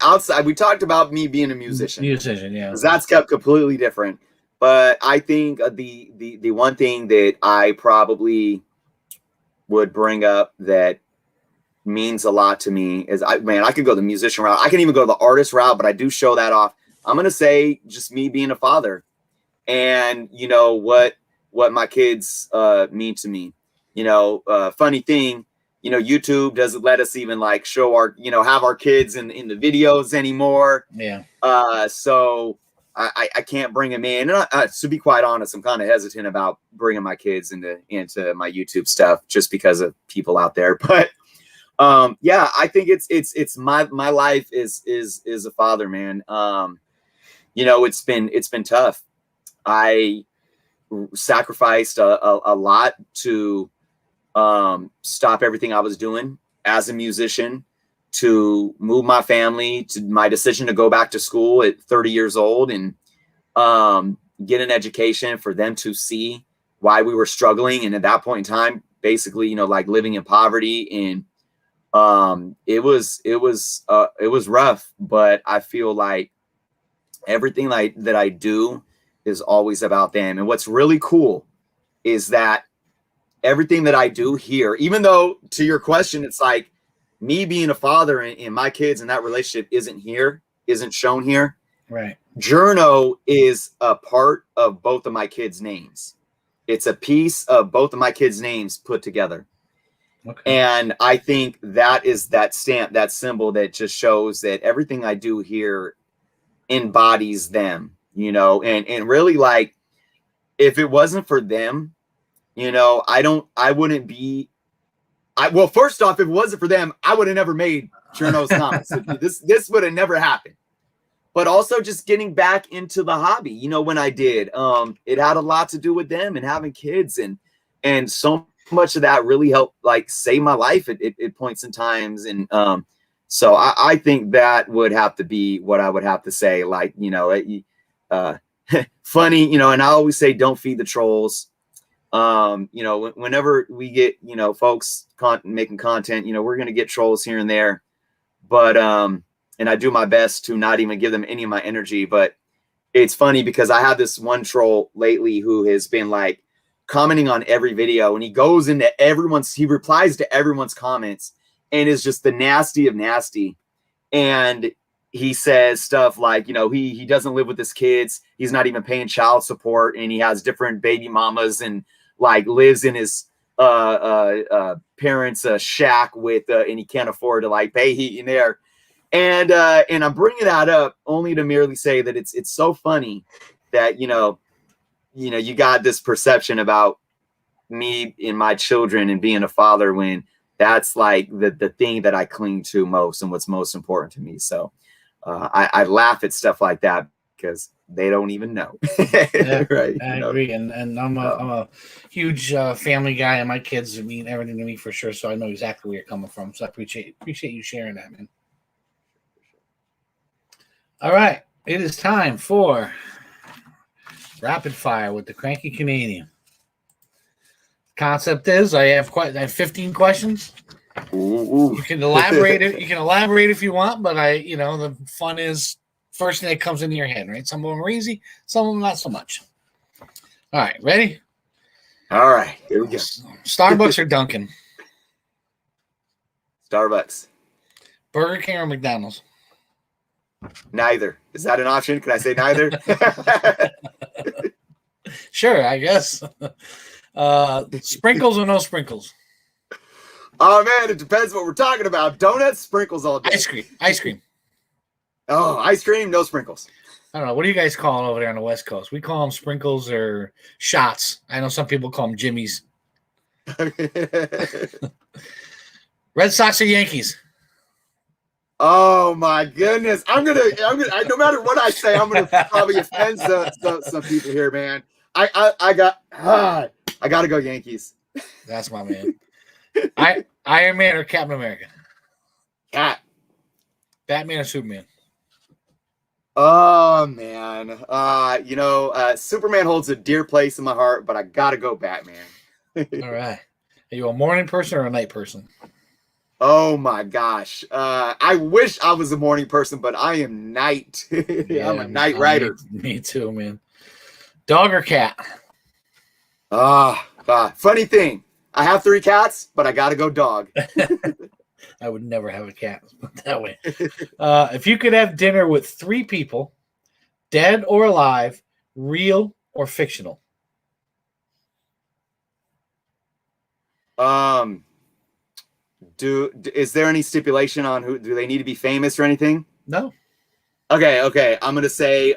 Outside, we talked about me being a musician. Yeah. Because that's kept completely different. But I think the one thing that I probably would bring up that means a lot to me is I could go the musician route. I can even go the artist route, but I do show that off. I'm going to say just me being a father and, you know, what my kids mean to me. You know, funny thing, you know, YouTube doesn't let us even like show our, you know, have our kids in the videos anymore. Yeah. So I can't bring them in. And to be quite honest, I'm kind of hesitant about bringing my kids into my YouTube stuff just because of people out there. But I think it's my life is a father, man. You know, it's been tough. I sacrificed a lot to stop everything I was doing as a musician, to move my family, to my decision to go back to school at 30 years old and get an education for them to see why we were struggling. And at that point in time, basically, you know, like living in poverty, and it was rough, but I feel like everything that I do is always about them. And what's really cool is that everything that I do here, even though to your question, it's like me being a father and my kids and that relationship isn't shown here. Right. Jerno is a part of both of my kids' names. It's a piece of both of my kids' names put together. Okay. And I think that is that stamp, that symbol that just shows that everything I do here embodies them, you know, and really, like, if it wasn't for them, you know, well, first off, if it wasn't for them, I would have never made Jerno's Comics. This would have never happened. But also just getting back into the hobby, you know, when I did, it had a lot to do with them and having kids, and so much of that really helped, like, save my life at points in times. And so I think that would have to be what I would have to say, like, you know, funny, you know, and I always say, don't feed the trolls. You know, whenever we get, you know, folks making content, you know, we're going to get trolls here and there, but, and I do my best to not even give them any of my energy. But it's funny because I have this one troll lately who has been like commenting on every video, and he goes into he replies to everyone's comments and is just the nasty of nasty. And he says stuff like, you know, he doesn't live with his kids. He's not even paying child support, and he has different baby mamas and like lives in his parents' shack with, and he can't afford to like pay heat and air. And I'm bringing that up only to merely say that it's so funny that, you know, you got this perception about me and my children and being a father when that's like the thing that I cling to most and what's most important to me. So I laugh at stuff like that because they don't even know. Yeah, right? I agree. And I'm a huge family guy, and my kids mean everything to me for sure. So I know exactly where you're coming from. So I appreciate you sharing that, man. All right, it is time for rapid fire with the Cranky Canadian. Concept is I have 15 questions. Ooh. You can elaborate it. You can elaborate if you want, but the fun is first thing that comes into your head, right? Some of them are easy, some of them not so much. All right, ready? All right, here we go. Starbucks or Dunkin'? Starbucks. Burger King or McDonald's? Neither. Is that an option? Can I say neither? Sure, I guess. Sprinkles or no sprinkles? Oh man, it depends what we're talking about. Donuts, sprinkles all day. Ice cream. Oh, ice cream, no sprinkles. I don't know. What do you guys call them over there on the West Coast? We call them sprinkles or shots. I know some people call them jimmies. Red Sox or Yankees? Oh my goodness. I'm gonna no matter what I say, I'm gonna probably offend some people here, man. I gotta go Yankees. That's my man. Iron Man or Captain America? Cat. Batman or Superman? Oh man. Superman holds a dear place in my heart, but I gotta go Batman. All right. Are you a morning person or a night person? Oh my gosh. I wish I was a morning person, but I am night. Yeah, I'm a night rider. Me too, man. Dog or cat? Funny thing. I have 3 cats, but I gotta go dog. I would never have a cat that way. If you could have dinner with 3 people, dead or alive, real or fictional? Is there any stipulation on who? Do they need to be famous or anything? No. Okay. I'm gonna say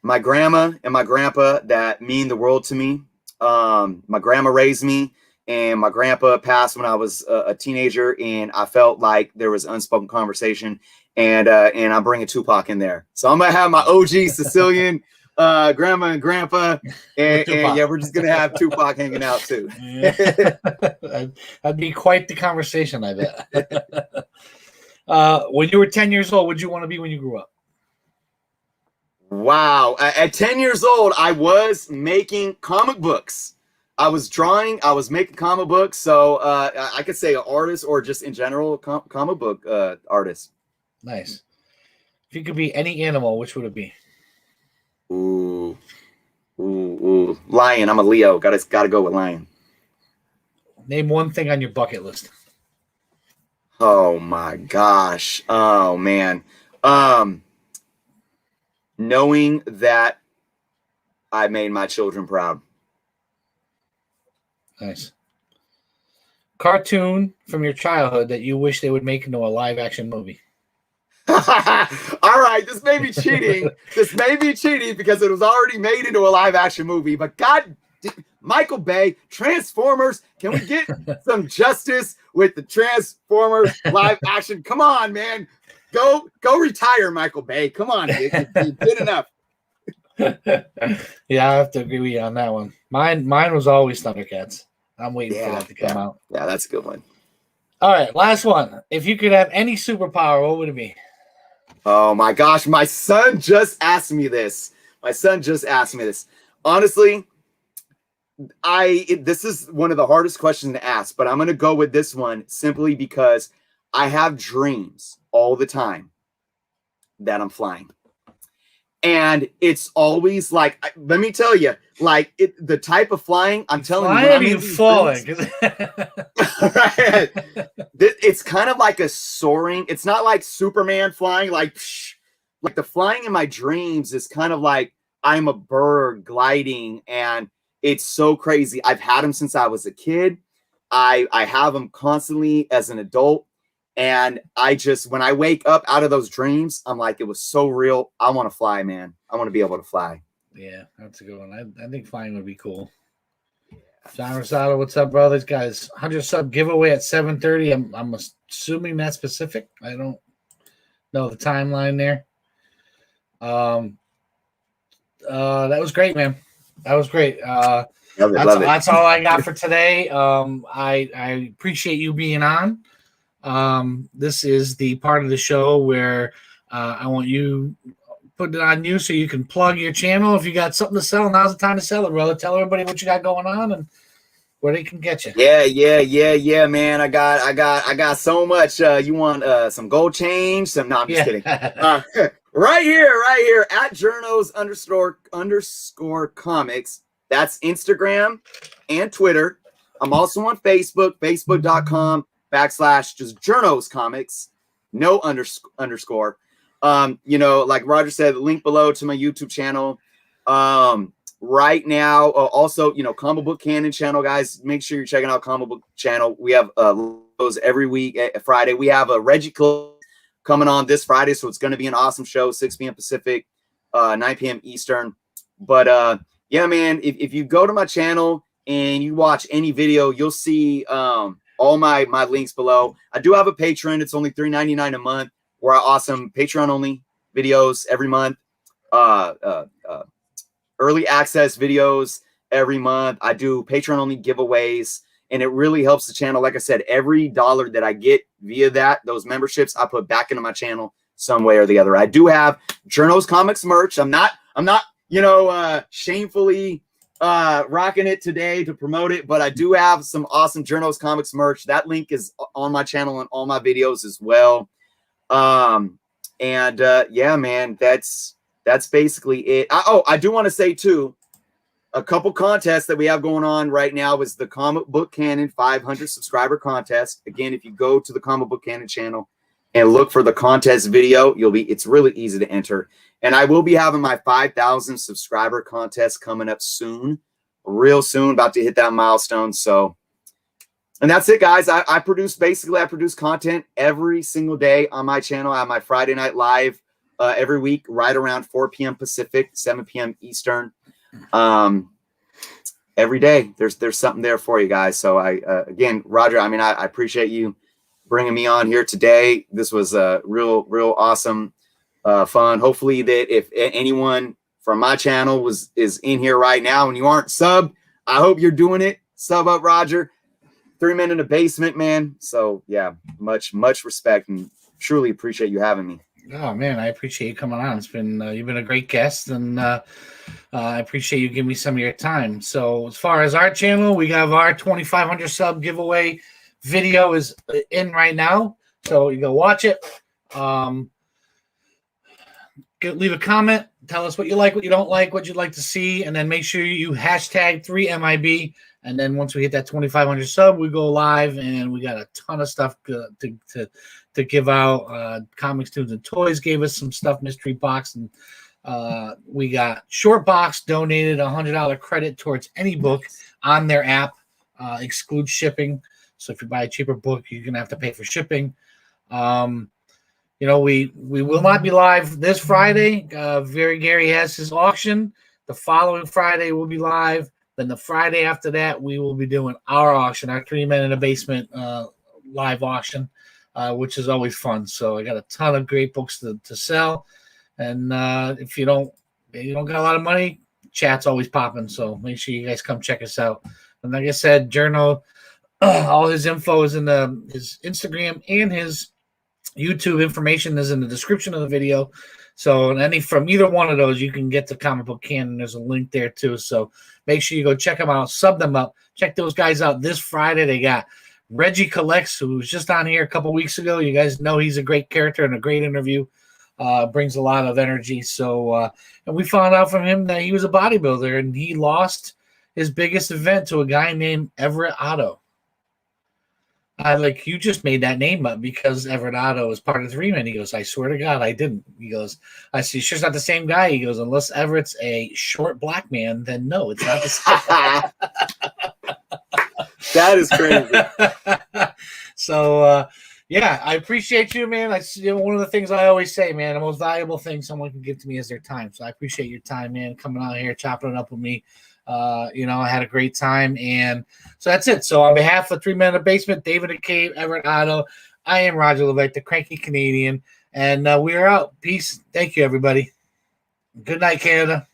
my grandma and my grandpa that mean the world to me. My grandma raised me, and my grandpa passed when I was a teenager, and I felt like there was unspoken conversation, and I'm bringing Tupac in there. So I'm gonna have my OG Sicilian grandma and grandpa, and yeah, we're just gonna have Tupac hanging out too. Yeah. That'd be quite the conversation, I bet. When you were 10 years old, what did you want to be when you grew up? Wow. At 10 years old, I was making comic books. I was drawing. I was making comic books. So I could say an artist or just in general comic book artist. Nice. If you could be any animal, which would it be? Ooh. Lion. I'm a Leo. Gotta go with lion. Name one thing on your bucket list. Oh my gosh. Oh man. Knowing that I made my children proud. Nice. Cartoon from your childhood that you wish they would make into a live action movie. All right, this may be cheating. This may be cheating because it was already made into a live action movie. But Michael Bay, Transformers, can we get some justice with the Transformers live action? Come on, man. Go retire, Michael Bay. Come on, you did enough. Yeah, I have to agree with you on that one. Mine was always Thundercats. I'm waiting for that to come out. Yeah, that's a good one. All right, last one. If you could have any superpower, what would it be? Oh my gosh, my son just asked me this. Honestly, this is one of the hardest questions to ask, but I'm going to go with this one simply because I have dreams all the time that I'm flying. And it's always like, let me tell you, like the type of flying, I'm telling you, when Flying I'm or in you these falling? dreams- Right. It's kind of like a soaring. It's not like Superman flying, like the flying in my dreams is kind of like I'm a bird gliding, and it's so crazy. I've had them since I was a kid. I have them constantly as an adult. And I just, when I wake up out of those dreams, I'm like, it was so real. I want to fly, man. I want to be able to fly. Yeah, that's a good one. I think flying would be cool. John Rosado, what's up, brothers? Guys, 100 sub giveaway at 7:30. I'm assuming that's specific. I don't know the timeline there. That was great, man. That was great. Love it. That's all I got for today. I appreciate you being on. This is the part of the show where I want you put it on you so you can plug your channel. If you got something to sell, now's the time to sell it, brother. Tell everybody what you got going on and where they can get you. Yeah, man. I got so much. You want some gold change? Some? No, I'm just kidding. Right here at Jerno's _ comics. That's Instagram and Twitter. I'm also on Facebook, facebook.com/ just Jerno's comics, no underscore. Like Roger said, the link below to my YouTube channel. Right now, also, Comic Book Canon channel, guys. Make sure you're checking out Comic Book channel. We have those every week at Friday. We have a Reggie Club coming on this Friday, so it's going to be an awesome show, 6 p.m. Pacific, 9 p.m. Eastern. But yeah, man, if you go to my channel and you watch any video, you'll see all my links below. I do have a Patreon. It's only $3.99 a month. We're awesome Patreon only videos every month. Early access videos every month. I do Patreon only giveaways, and it really helps the channel. Like I said, every dollar that I get via those memberships, I put back into my channel some way or the other. I do have Jerno's Comics merch. I'm not shamefully rocking it today to promote it, but I do have some awesome Jerno's Comics merch. That link is on my channel and all my videos as well. Yeah, man, that's basically it. I do want to say too, a couple contests that we have going on right now is the Comic Book Canon 500 subscriber contest. Again, if you go to the Comic Book Canon channel and look for the contest video, it's really easy to enter. And I will be having my 5,000 subscriber contest coming up soon, real soon, about to hit that milestone. So, and that's it, guys. I produce content every single day on my channel. I have my Friday Night Live every week, right around 4 p.m. Pacific, 7 p.m. Eastern. Every day, there's something there for you guys. So again, Roger, I appreciate you bringing me on here today. This was real awesome, fun. Hopefully that if anyone from my channel is in here right now and you aren't subbed, I hope you're doing it. Sub up, Roger. 3 Men in the Basement, man. So yeah, much respect and truly appreciate you having me. Oh man, I appreciate you coming on. It's been you've been a great guest, and I appreciate you giving me some of your time. So as far as our channel, we have our 2,500 sub giveaway video is in right now, so you go watch it. Leave a comment, tell us what you like, what you don't like, what you'd like to see, and then make sure you hashtag 3MIB. And then once we hit that 2,500 sub, we go live, and we got a ton of stuff to give out. Comics, Tunes, and Toys gave us some stuff, mystery box, and we got Short Box donated $100 credit towards any book on their app, excludes shipping. So if you buy a cheaper book, you're gonna have to pay for shipping. We will not be live this Friday. Very Gary has his auction. The following Friday we'll be live. Then the Friday after that, we will be doing our auction, our 3 Men in the Basement live auction, which is always fun. So I got a ton of great books to sell. And if you don't got a lot of money, chat's always popping. So make sure you guys come check us out. And like I said, Jerno, all his info is in his Instagram, and his YouTube information is in the description of the video. So from either one of those, you can get to Comic Book Canon. There's a link there too. So make sure you go check them out, sub them up, check those guys out this Friday. They got Reggie Collects, who was just on here a couple weeks ago. You guys know he's a great character and a great interview. brings a lot of energy. So, and we found out from him that he was a bodybuilder and he lost his biggest event to a guy named Everett Otto. You just made that name up because Everett Otto was part of 3-Man. He goes, I swear to God, I didn't. He goes, I see, sure it's not the same guy. He goes, unless Everett's a short black man, then no, it's not the same. That is crazy. So, yeah, I appreciate you, man. One of the things I always say, man, the most valuable thing someone can give to me is their time. So I appreciate your time, man, coming out here, chopping it up with me. I had a great time, and so that's it. So on behalf of 3-Man in the Basement, David the Cave, Everett Otto, I am Roger Levesque, the Cranky Canadian, and we are out. Peace. Thank you, everybody. Good night, Canada.